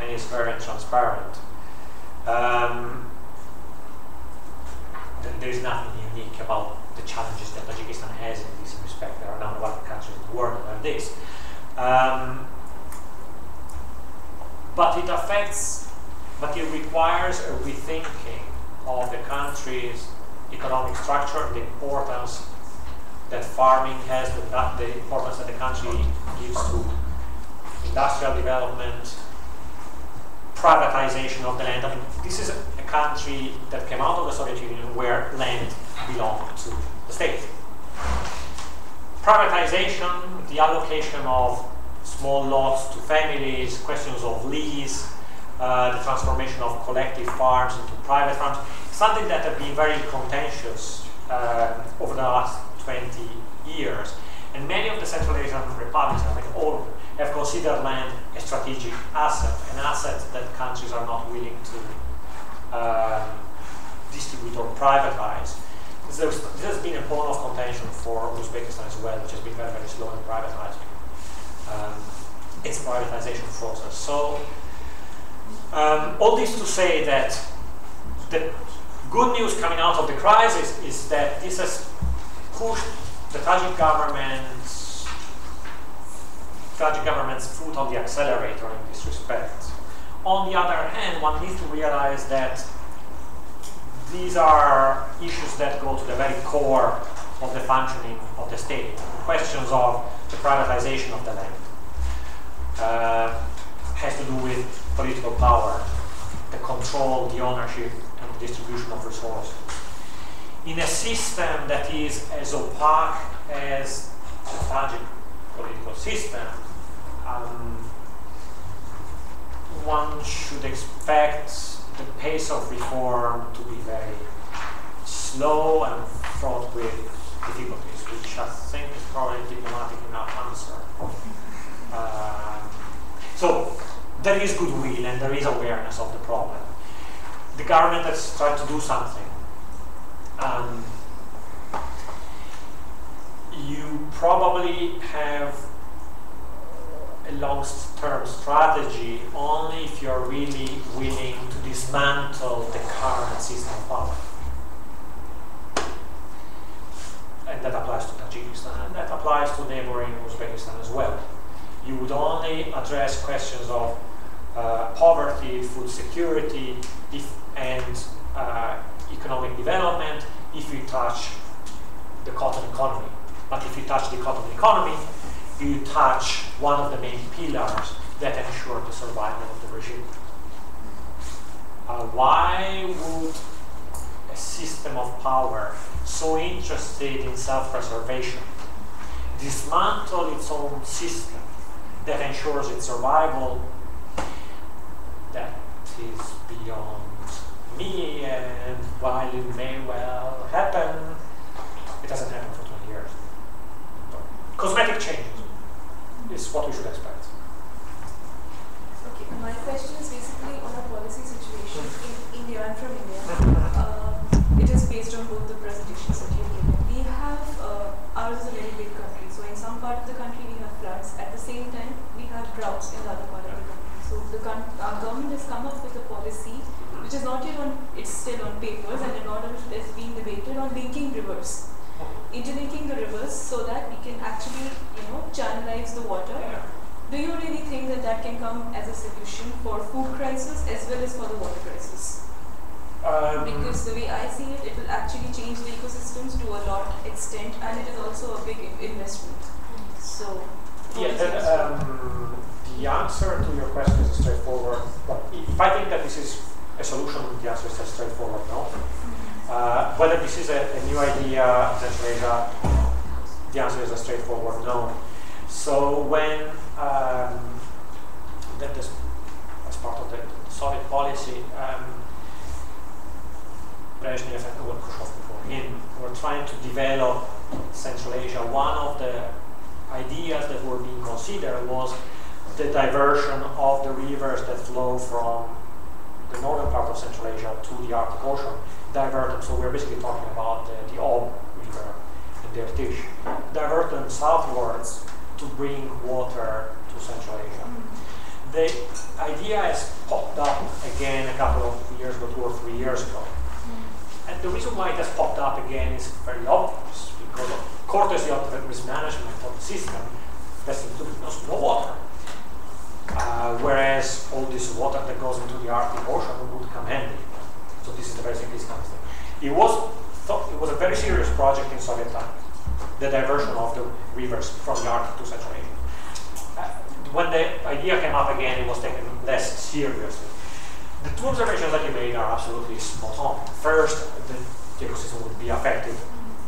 and is very transparent. There is nothing unique about the challenges that Tajikistan has in this respect. There are a number of other countries in the world that have this. But it requires a rethinking of the country's economic structure, the importance that farming has, the importance that the country gives to industrial development, privatization of the land. I mean, this is a country that came out of the Soviet Union where land belonged to the state. Privatization, the allocation of small lots to families, questions of lease, the transformation of collective farms into private farms, something that have been very contentious over the last 20 years. And many of the Central Asian republics, I mean all of them, have considered land a strategic asset, an asset that countries are not willing to distribute or privatize. This has been a bone of contention for Uzbekistan as well, which has been very, very slow in privatizing its privatization process. So, all this to say that the good news coming out of the crisis is that this has pushed the Tajik government's foot on the accelerator in this respect. On the other hand, one needs to realize that these are issues that go to the very core of the functioning of the state. Questions of the privatization of the land has to do with political power, the control, the ownership, and the distribution of resources. In a system that is as opaque as the Tajik political system, one should expect the pace of reform to be very slow and fraught with difficulties, which I think is probably a diplomatic enough answer. So there is goodwill and there is awareness of the problem. The government has tried to do something. You probably have a long-term strategy only if you're really willing to dismantle the current system of power. And that applies to Tajikistan, and that applies to neighboring Uzbekistan as well. You would only address questions of poverty, food security, and economic development if you touch the cotton economy. But if you touch the cotton economy, you touch one of the main pillars that ensure the survival of the regime. Why would a system of power so interested in self-preservation dismantle its own system that ensures its survival? That is beyond me, and while it may well happen, it hasn't happened for 20 years. So, cosmetic changes is what we should expect. Okay, my question is basically on a policy situation in India and from India. It is based on both the presentations that you've given. We have, ours is a very big country, so in some part of the country we have floods. At the same time, we have droughts in the other part of the country. So our government has come up with a policy which is not yet on, it's still on papers, and in order it is being debated on linking rivers. Interlinking the rivers so that we can actually, channelize the water. Do you really think that that can come as a solution for food crisis as well as for the water crisis? Because the way I see it, it will actually change the ecosystems to a lot of extent, and it is also a big investment. So, the answer to your question is straightforward. But if I think that this is a solution? The answer is a straightforward no. Whether this is a new idea in Central Asia, the answer is a straightforward no. So when as part of the Soviet policy, Brezhnev and Khrushchev before him were trying to develop Central Asia. One of the ideas that were being considered was the diversion of the rivers that flow from the northern part of Central Asia to the Arctic Ocean, divert them. So we're basically talking about the Ob River and the Irtysh. Divert them southwards to bring water to Central Asia. The idea has popped up again a couple of years ago, 2 or 3 years ago. And the reason why it has popped up again is very obvious, because of courtesy of the mismanagement of the system, there seems to be no water. Whereas all this water that goes into the Arctic Ocean would come handy. So this is the very simplest thing. It was a very serious project in Soviet times, the diversion of the rivers from the Arctic to Central Asia. When the idea came up again, it was taken less seriously. The two observations that you made are absolutely spot on. First, the ecosystem would be affected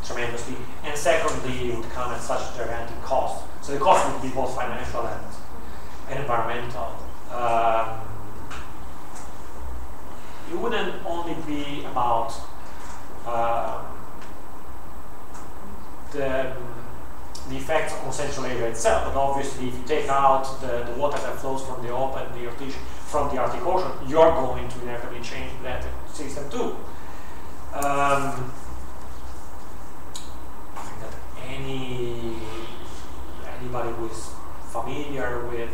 tremendously, and secondly, it would come at such a gigantic cost. So the cost would be both financial and environmental. It wouldn't only be about the effects on Central Asia itself, but obviously if you take out the water that flows from the Ob and the Irtysh from the Arctic Ocean, you're going to inevitably change that system too. I think that anybody who is familiar with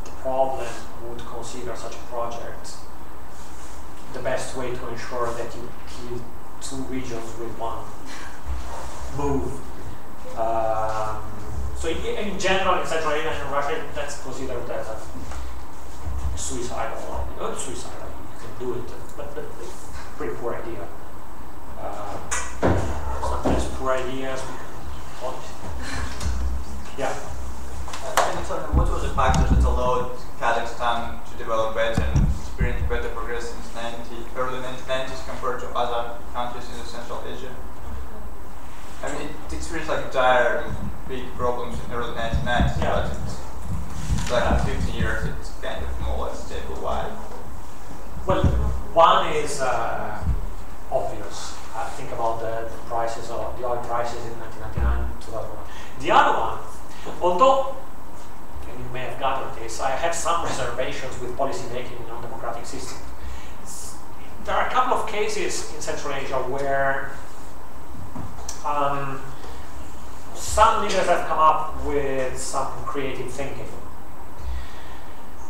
the problem would consider such a project the best way to ensure that you kill 2 regions with one move. So in general, in Central Asia and Russia, that's considered as a suicidal, not suicidal, you can do it, but pretty poor idea. Sometimes poor ideas become policy. Yeah. Can you tell me what were the factors that allowed Kazakhstan to develop better and experience better progress in the early 1990s compared to other countries in Central Asia? I mean, it experienced like dire big problems in the early 1990s, but it's like in 15 years it's kind of more or less stable. Why? Well, one is obvious. Think about the prices of the oil prices in 1999, 2001. The other one, although, and you may have gathered this, I have some reservations with policy making in non-democratic systems. There are a couple of cases in Central Asia where some leaders have come up with some creative thinking.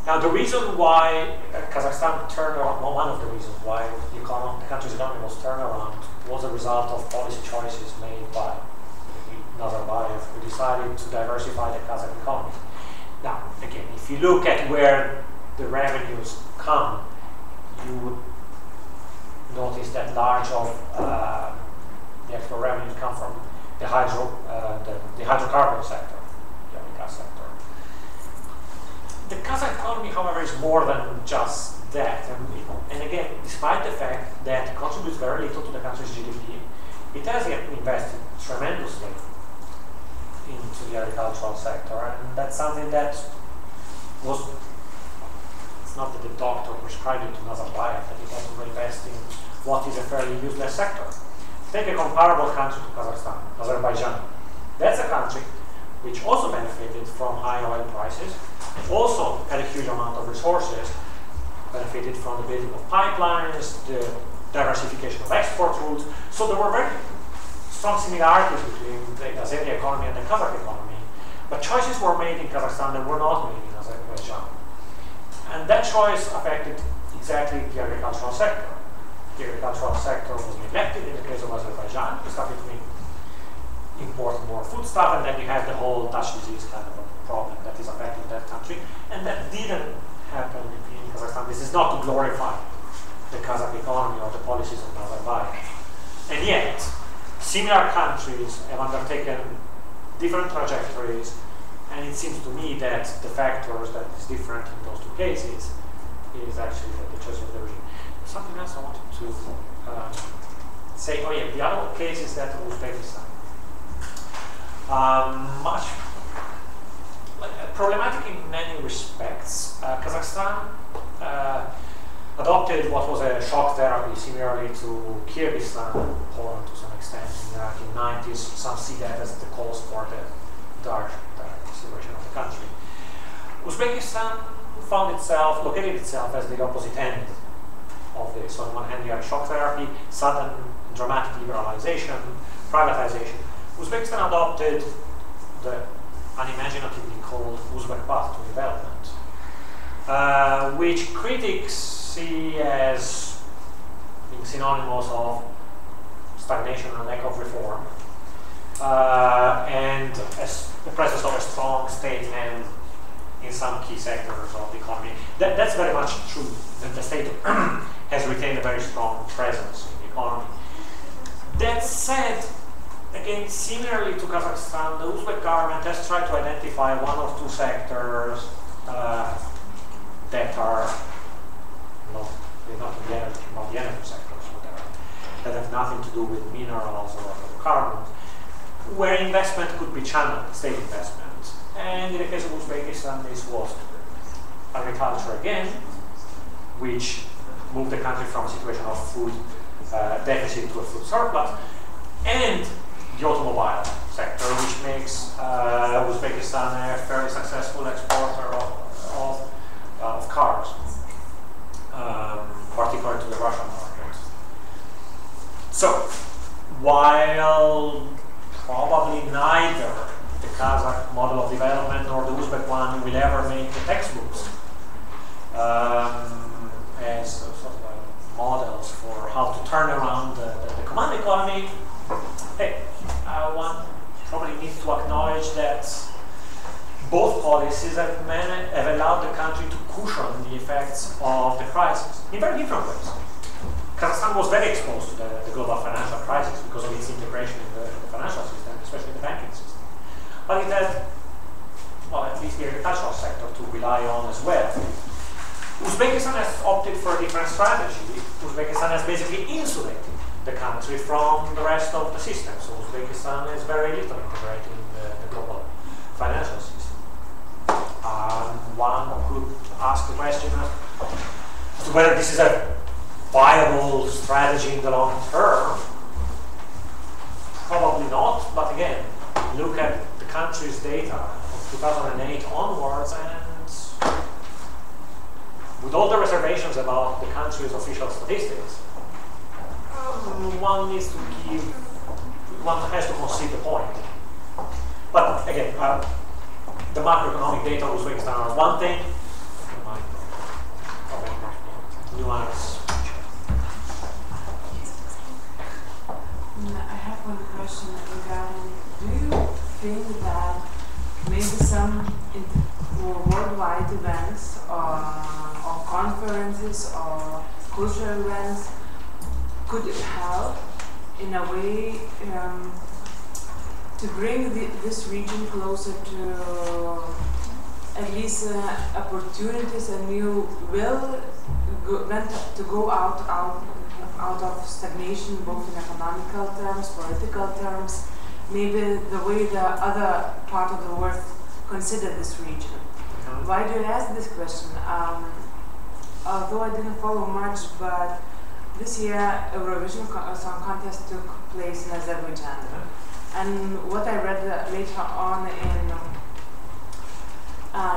Now, the reason why Kazakhstan turned around, well, one of the reasons why the country's economy was turned around was a result of policy choices made by Nazarbayev, who decided to diversify the Kazakh economy. Now, again, if you look at where the revenues come, you would notice that large of the export revenues come from the hydrocarbon sector, the oil and gas sector. The Kazakh economy, however, is more than just that. And again, despite the fact that it contributes very little to the country's GDP, it has invested tremendously into the agricultural sector. And that's something that was, it's not that the doctor prescribed it to Nazarbayev, that it has to invest in what is a fairly useless sector. Take a comparable country to Kazakhstan, Azerbaijan. That's a country which also benefited from high oil prices, also had a huge amount of resources, benefited from the building of pipelines, the diversification of export routes. So there were very strong similarities between the Azeri economy and the Kazakh economy. But choices were made in Kazakhstan that were not made in Azerbaijan. And that choice affected exactly the agricultural sector. The agricultural sector was neglected in the case of Azerbaijan. We started to import more food stuff, and then you have the whole Dutch disease kind of a problem that is affecting that country. And that didn't happen in Kazakhstan. This is not to glorify the Kazakh economy or the policies of Nazarbayev. And yet, similar countries have undertaken different trajectories, and it seems to me that the factors that is different in those two cases is actually the choice of the regime. Something else I wanted to say. Oh yeah, the other case is that of Uzbekistan. Much problematic in many respects. Kazakhstan adopted what was a shock therapy similarly to Kyrgyzstan, Poland to some extent in the 1990s. Some see that as the cause for the dark situation of the country. Uzbekistan located itself as the opposite end of this. On one hand, you have shock therapy, sudden dramatic liberalization, privatization. Uzbekistan adopted the unimaginatively called Uzbek path to development, which critics see as being synonymous of stagnation and lack of reform, and as the presence of a strong state hand in some key sectors of the economy. That's very much true, that the state has retained a very strong presence in the economy. That said, again, similarly to Kazakhstan, the Uzbek government has tried to identify one or two sectors that are not the energy sectors, whatever, that have nothing to do with minerals or carbon, where investment could be channeled, state investment. And in the case of Uzbekistan, this was agriculture again, which moved the country from a situation of food deficit to a food surplus, and the automobile sector, which makes Uzbekistan a fairly successful exporter of cars, particularly to the Russian market. So, while probably neither the Kazakh model of development nor the Uzbek one will ever make the textbooks as sort of models for how to turn around the command economy, hey, one probably needs to acknowledge that both policies have allowed the country to cushion the effects of the crisis in very different ways. Kazakhstan was very exposed to the global financial crisis because of its integration in the financial system, especially the banking system. But it had, well, at least the agricultural sector to rely on as well. Uzbekistan has opted for a different strategy. Uzbekistan has basically insulated the country from the rest of the system. So Uzbekistan is very little integrated in the global financial system. One could ask the question as to whether this is a viable strategy in the long term. Probably not, but again, look at the country's data from 2008 onwards, and with all the reservations about the country's official statistics, one has to concede the point. But again, the macroeconomic data of Uzbekistan are one thing, nuance. I have one question regarding, do you think that maybe some worldwide events or conferences or cultural events could help in a way to bring this region closer to at least opportunities, and you will to go out of stagnation, both in economical terms, political terms, maybe the way the other part of the world consider this region. Why do I ask this question? Although I didn't follow much, but this year Eurovision Song Contest took place in Azerbaijan. And what I read later on in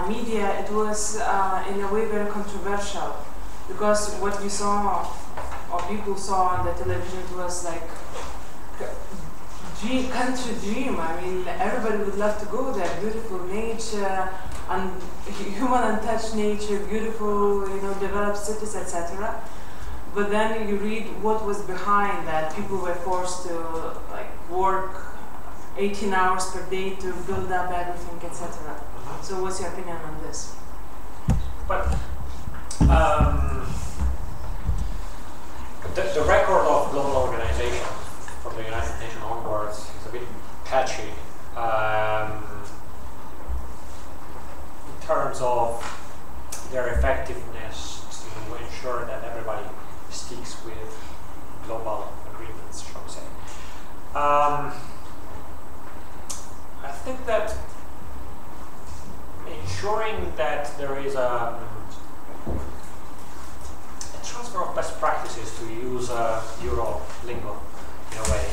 media, it was in a way very controversial, because what we saw, or people saw on the television, it was like country dream. I mean, everybody would love to go there. Beautiful nature, and human untouched nature, beautiful, developed cities, etc. But then you read what was behind that. People were forced to work 18 hours per day to build up everything, etc. So what's your opinion on this? But the record of global organization from the United Nations onwards is a bit patchy in terms of their effectiveness to use Euro lingo in a way,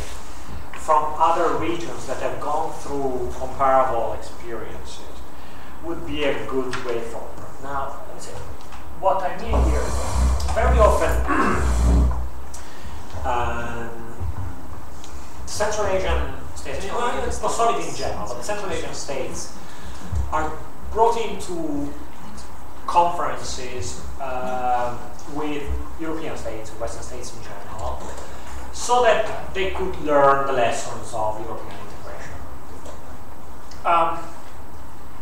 from other regions that have gone through comparable experiences would be a good way forward. Now, let me see. What I mean here is very often Central Asian states, not solid in general, but the Central Asian states are brought into conferences with European states, Western states in general, so that they could learn the lessons of European integration.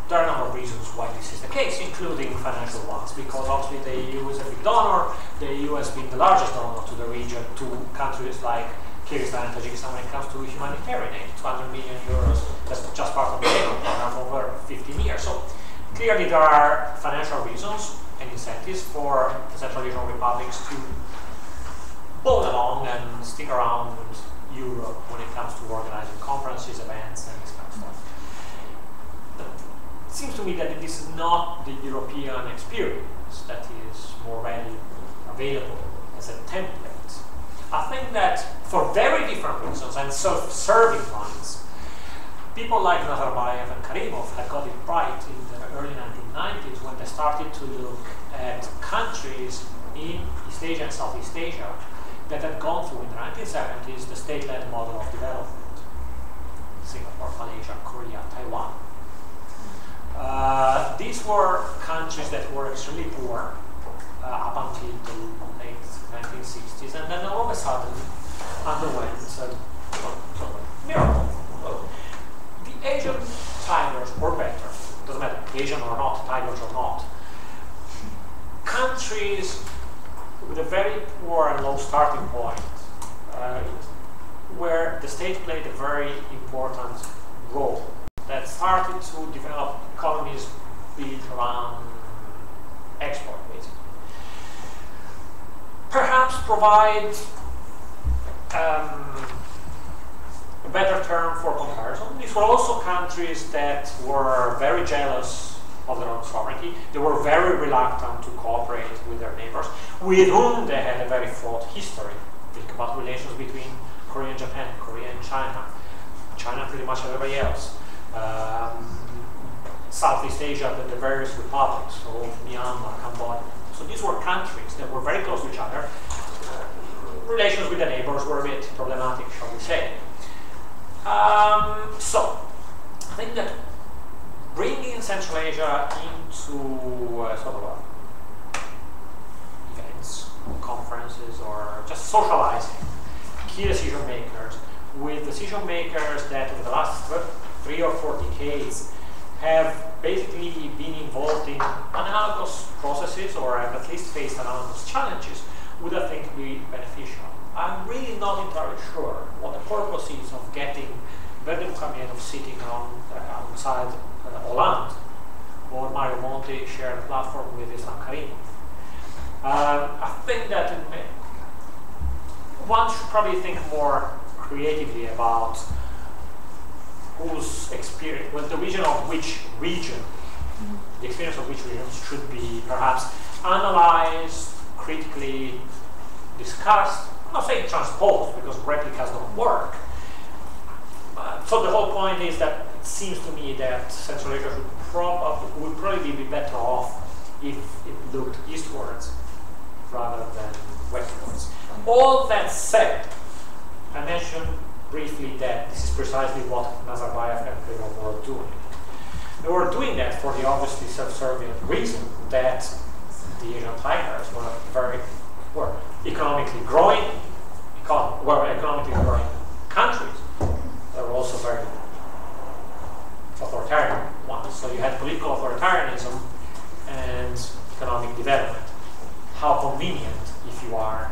There are a number of reasons why this is the case, including financial ones, because obviously the EU is a big donor. The EU has been the largest donor to the region, to countries like Kyrgyzstan and Tajikistan when it comes to humanitarian aid, 200 million euros, that's just part of the labor program over 15 years. So clearly there are financial reasons and incentives for the Central Asian republics to bowl along and stick around with Europe when it comes to organizing conferences, events, and this kind of stuff. It seems to me that this is not the European experience that is more readily available as a template. I think that for very different reasons and self-serving ones, people like Nazarbayev and Karimov had got it right in the early 1990s when they started to look at countries in East Asia and Southeast Asia that had gone through in the 1970s the state-led model of development. Singapore, Malaysia, Korea, Taiwan. These were countries that were extremely poor up until the late 1960s, and then all of a sudden underwent a miracle. The Asian tigers, or better, doesn't matter, Asian or not, tigers or not, countries with a very poor and low starting point, where the state played a very important role, that started to develop economies built around export, basically. Perhaps provide a better term for comparison. These were also countries that were very jealous of their own sovereignty. They were very reluctant to cooperate with their neighbors, with whom they had a very fraught history. Think about relations between Korea and Japan, Korea and China, China pretty much everybody else. Southeast Asia, the various republics, so Myanmar, Cambodia. So these were countries that were very close to each other. Relations with the neighbors were a bit problematic, shall we say. So I think that bringing Central Asia into sort of events, conferences, or just socializing key decision makers with decision makers that in the last 3 or 4 decades have basically been involved in analogous processes or have at least faced analogous challenges would I think be beneficial. I'm really not entirely sure what the purpose is of getting Verde Bucamienov sitting outside Hollande or Mario Monti share the platform with Islam Karimov. I think that one should probably think more creatively about whose experience, well, the region of which region, the experience of which regions should be perhaps analyzed, critically discussed. I'm not saying transposed because replicas don't work. So the whole point is that it seems to me that Central Asia would probably be better off if it looked eastwards rather than westwards. All that said, I mentioned briefly that this is precisely what Nazarbayev and Karimov were doing. They were doing that for the obviously self-serving reason that the Asian tigers were economically growing countries. They were also very authoritarian ones. So you had political authoritarianism and economic development. How convenient if you are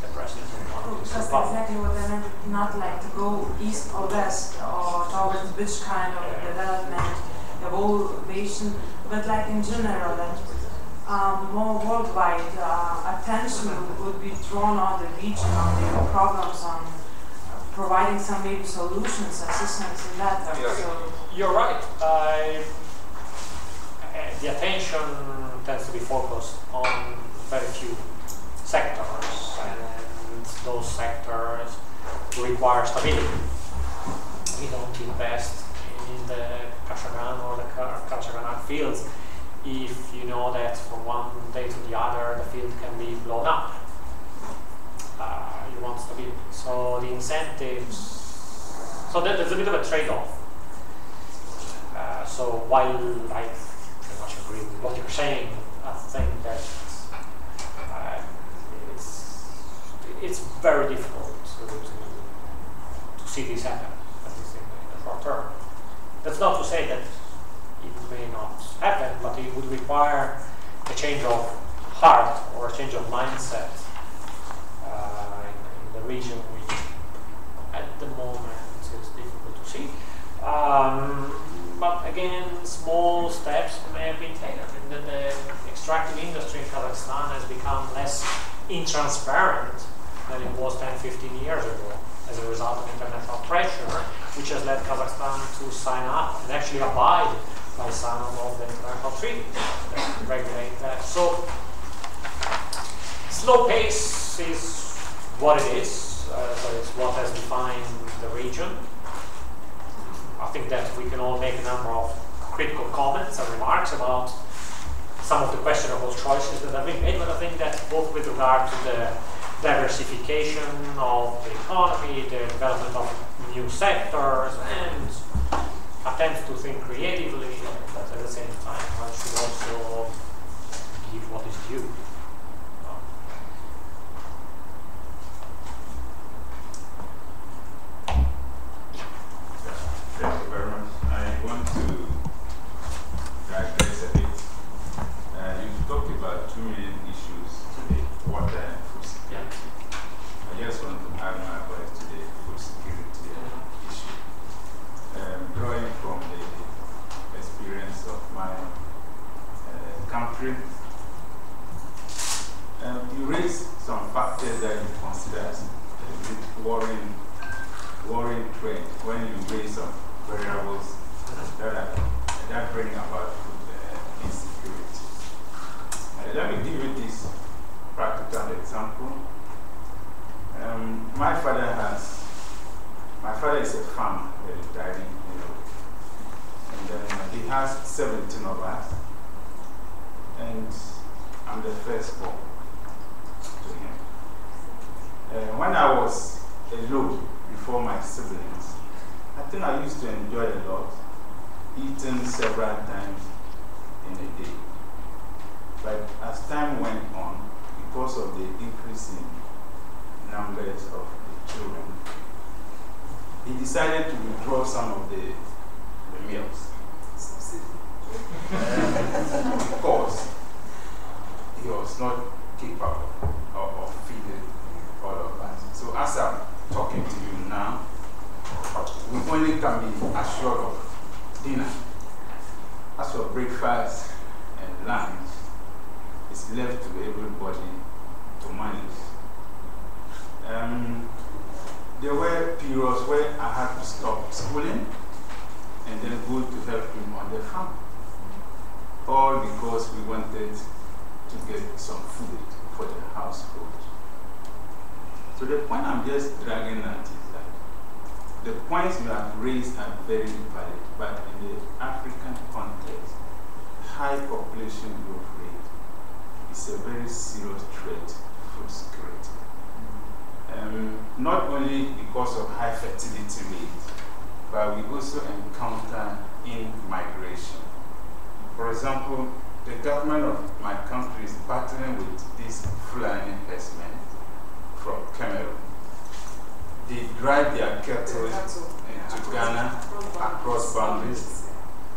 the president of one of these That's exactly what I meant, not like to go east or west or towards which kind of development, evolution, but like in general that more worldwide attention would be drawn on the region, on the problems, on providing some maybe solutions, assistance in that area. So you're right. The attention tends to be focused on very few sectors, and those sectors require stability. We don't invest in the Kashagan or the Kashagan fields if you know that from one day to the other the field can be blown up. You want stability. So the incentives, so there's a bit of a trade-off. So while I pretty much agree with what you're saying, I think that it's very difficult to see this happen, at least in the short term. That's not to say that it may not happen, but it would require a change of heart or a change of mindset in the region, which at the moment is difficult to see. But again, small steps may have been taken. The extractive industry in Kazakhstan has become less intransparent than it was 10, 15 years ago as a result of international pressure, which has led Kazakhstan to sign up and actually abide by some of the international treaties that regulate that. So, slow pace is what it is. So it's what has defined the region. I think that we can all make a number of critical comments and remarks about some of the questionable choices that have been made, but I think that both with regard to the diversification of the economy, the development of new sectors, and attempts to think creatively, but at the same time one should also give what is due. Thank you very much. I want to digress a bit. You talked about 2 main issues today, water and food security. I just want to add my voice to the food security issue. Drawing from the experience of my country, you raised some factors that you consider as a bit worrying trend when you raise some variables that bring about food insecurity. Let me give you this practical example. My father is a farmer, retiring, and then he has 17 of us, and I'm the firstborn to him. When I was alone before my siblings, I think I used to enjoy a lot, eating several times in a day. But as time went on, because of the increasing numbers of the children, he decided to withdraw some of the meals. Because he was not capable of feeding all of us. So as I'm talking to you now, we only can be assured of dinner. As for breakfast and lunch, it's left to everybody to manage. There were periods where I had to stop schooling and then go to help him on the farm. All because we wanted to get some food for the household. So the point I'm just dragging at is that the points you have raised are very valid, but in the African context, high population growth rate is a very serious threat to food security. Not only because of high fertility rate, but we also encounter in-migration. For example, the government of my country is partnering with this Fulani herdsmen from Cameroon. They drive their cattle into Ghana across boundaries,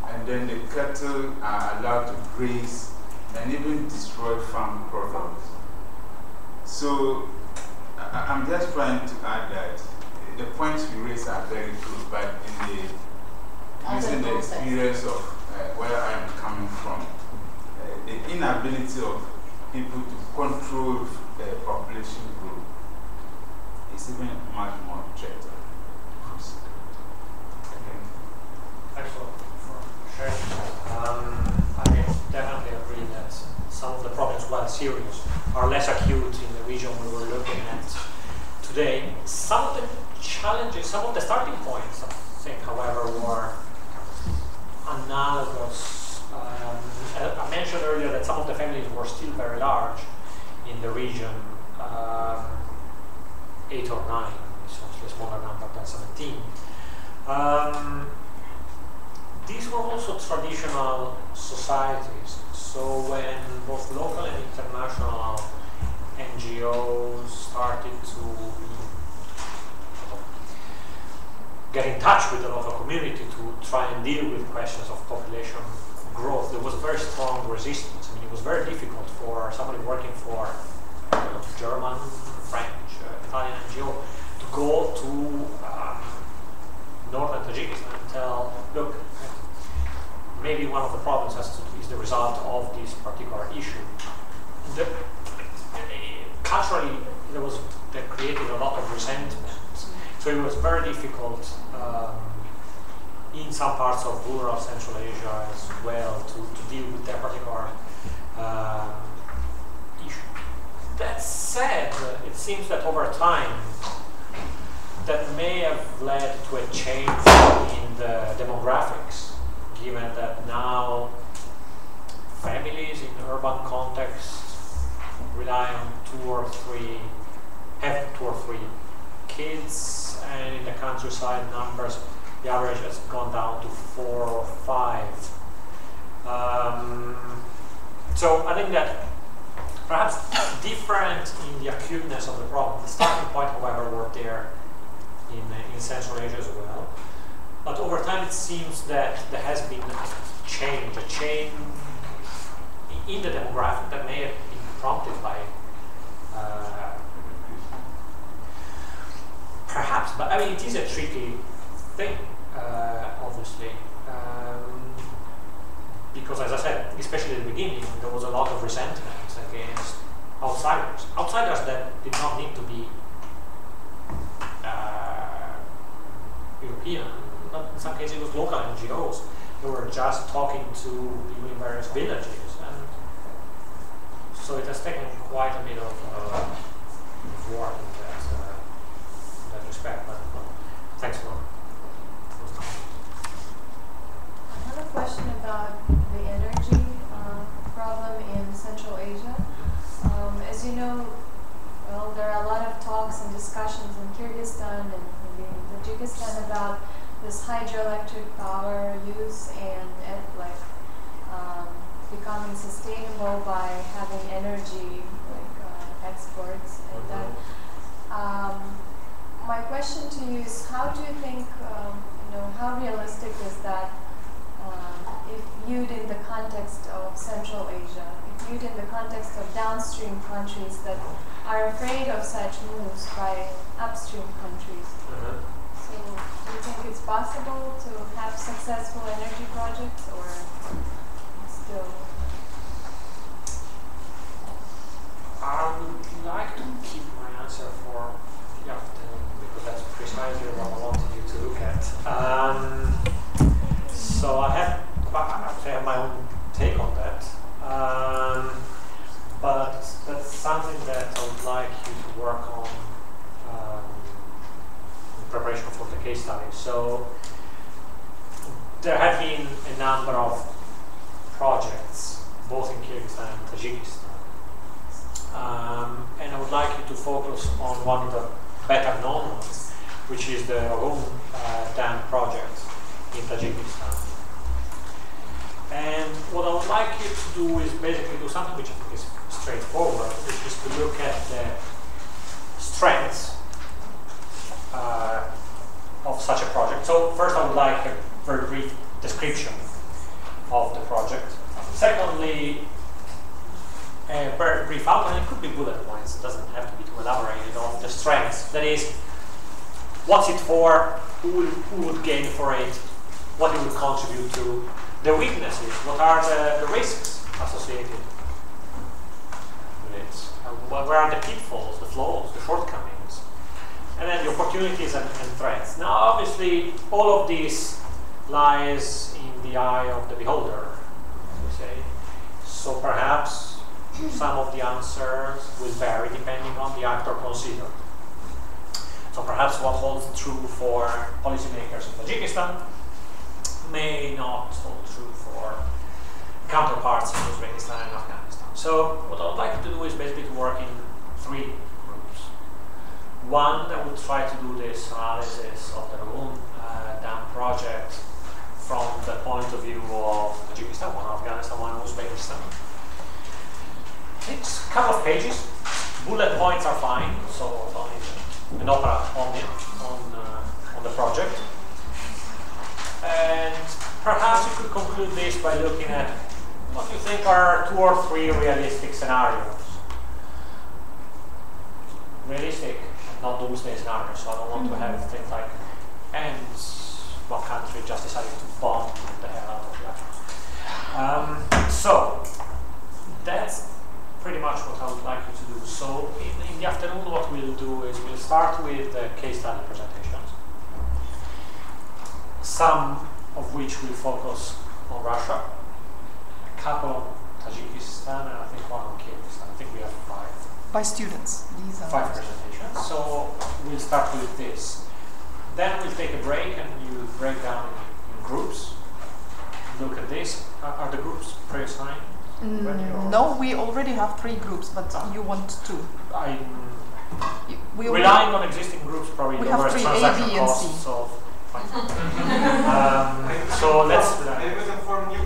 and then the cattle are allowed to graze and even destroy farm products. So I'm just trying to add that the points you raise are very good, but using the experience of where I am coming from, the inability of people to control the population growth is even much more threatening. Thanks for sharing. I definitely agree that some of the problems, while serious, are less acute in the region we were looking at today. Some of the challenges, some of the starting points, I think, however, were analogous. I mentioned earlier that some of the families were still very large in the region, 8 or 9, it's actually a smaller number than 17. These were also traditional societies, so when both local and international NGOs started to get in touch with the local community to try and deal with questions of population growth, there was very strong resistance. I mean, it was very difficult for somebody working for German, French, Italian NGO to go to northern Tajikistan and tell, look, maybe one of the problems is the result of this particular issue. Culturally, that created a lot of resentment. So it was very difficult in some parts of rural Central Asia as well to deal with that particular issue. That said, it seems that over time that may have led to a change in the demographics, given that now families in urban contexts rely on have two or three kids, and in the countryside numbers, the average has gone down to 4 or 5. So I think that perhaps different in the acuteness of the problem. The starting point, however, were there in Central Asia as well. But over time, it seems that there has been a change in the demographic that may have been prompted by perhaps, but I mean, it is a tricky thing, obviously, because as I said, especially at the beginning, there was a lot of resentment against outsiders. Outsiders that did not need to be European, but in some cases it was local NGOs who were just talking to people in various villages, and so it has taken quite a bit of work in that respect. But thanks for. I have a question about the energy problem in Central Asia. As you know, well, there are a lot of talks and discussions in Kyrgyzstan and maybe in Tajikistan about this hydroelectric power use and becoming sustainable by having energy exports and that. My question to you is, how do you think, how realistic is that if viewed in the context of Central Asia, if viewed in the context of downstream countries that are afraid of such moves by upstream countries? So do you think it's possible to have successful energy projects, or still? I would like to keep my answer for the afternoon, because that's precisely what I wanted you to look at. So I have my own take on that, but that's something that I would like you to work on in preparation for the case study. So there have been a number of projects, both in Kyrgyzstan and Tajikistan. And I would like you to focus on one of the better known ones, which is the Rogun Dam project in Tajikistan. And what I would like you to do is basically do something which I think is straightforward, which is to look at the strengths of such a project. So first I would like a very brief description of the project. Secondly, a very brief outline. It could be bullet points, it doesn't have to be too elaborated, of the strengths. That is, what's it for, who would gain for it, what it would contribute to, the weaknesses, what are the risks associated with it, where are the pitfalls, the flaws, the shortcomings, and then the opportunities and threats. Now obviously all of this lies in the eye of the beholder, as we say. So perhaps some of the answers will vary depending on the actor considered. So perhaps what holds true for policymakers in Tajikistan may not hold true for counterparts in Uzbekistan and Afghanistan. So what I would like to do is basically to work in 3 groups. One that would try to do this analysis of the Ragun Dam project from the point of view of Tajikistan, one Afghanistan, one Uzbekistan. It's a couple of pages. Bullet points are fine, so only an opera on the project. And perhaps you could conclude this by looking at what you think are 2 or 3 realistic scenarios. Realistic, not doomsday scenarios, so I don't want to have things like, and one country just decided to bomb the hell out of that. So, that's pretty much what I would like you to do. So, in the afternoon, what we'll do is we'll start with the case study presentations, some of which will focus on Russia, a couple on Tajikistan, and I think one on Kyrgyzstan. I think we have 5. By students. These are 5 presentations. So we'll start with this. Then we'll take a break and you break down in groups. Look at this. Are the groups pre-assigned? No, we already have 3 groups, but you want 2. We relying on existing groups, probably we there were have 3, transaction A, B, and costs C. of fine. So let's do that. Maybe we can form new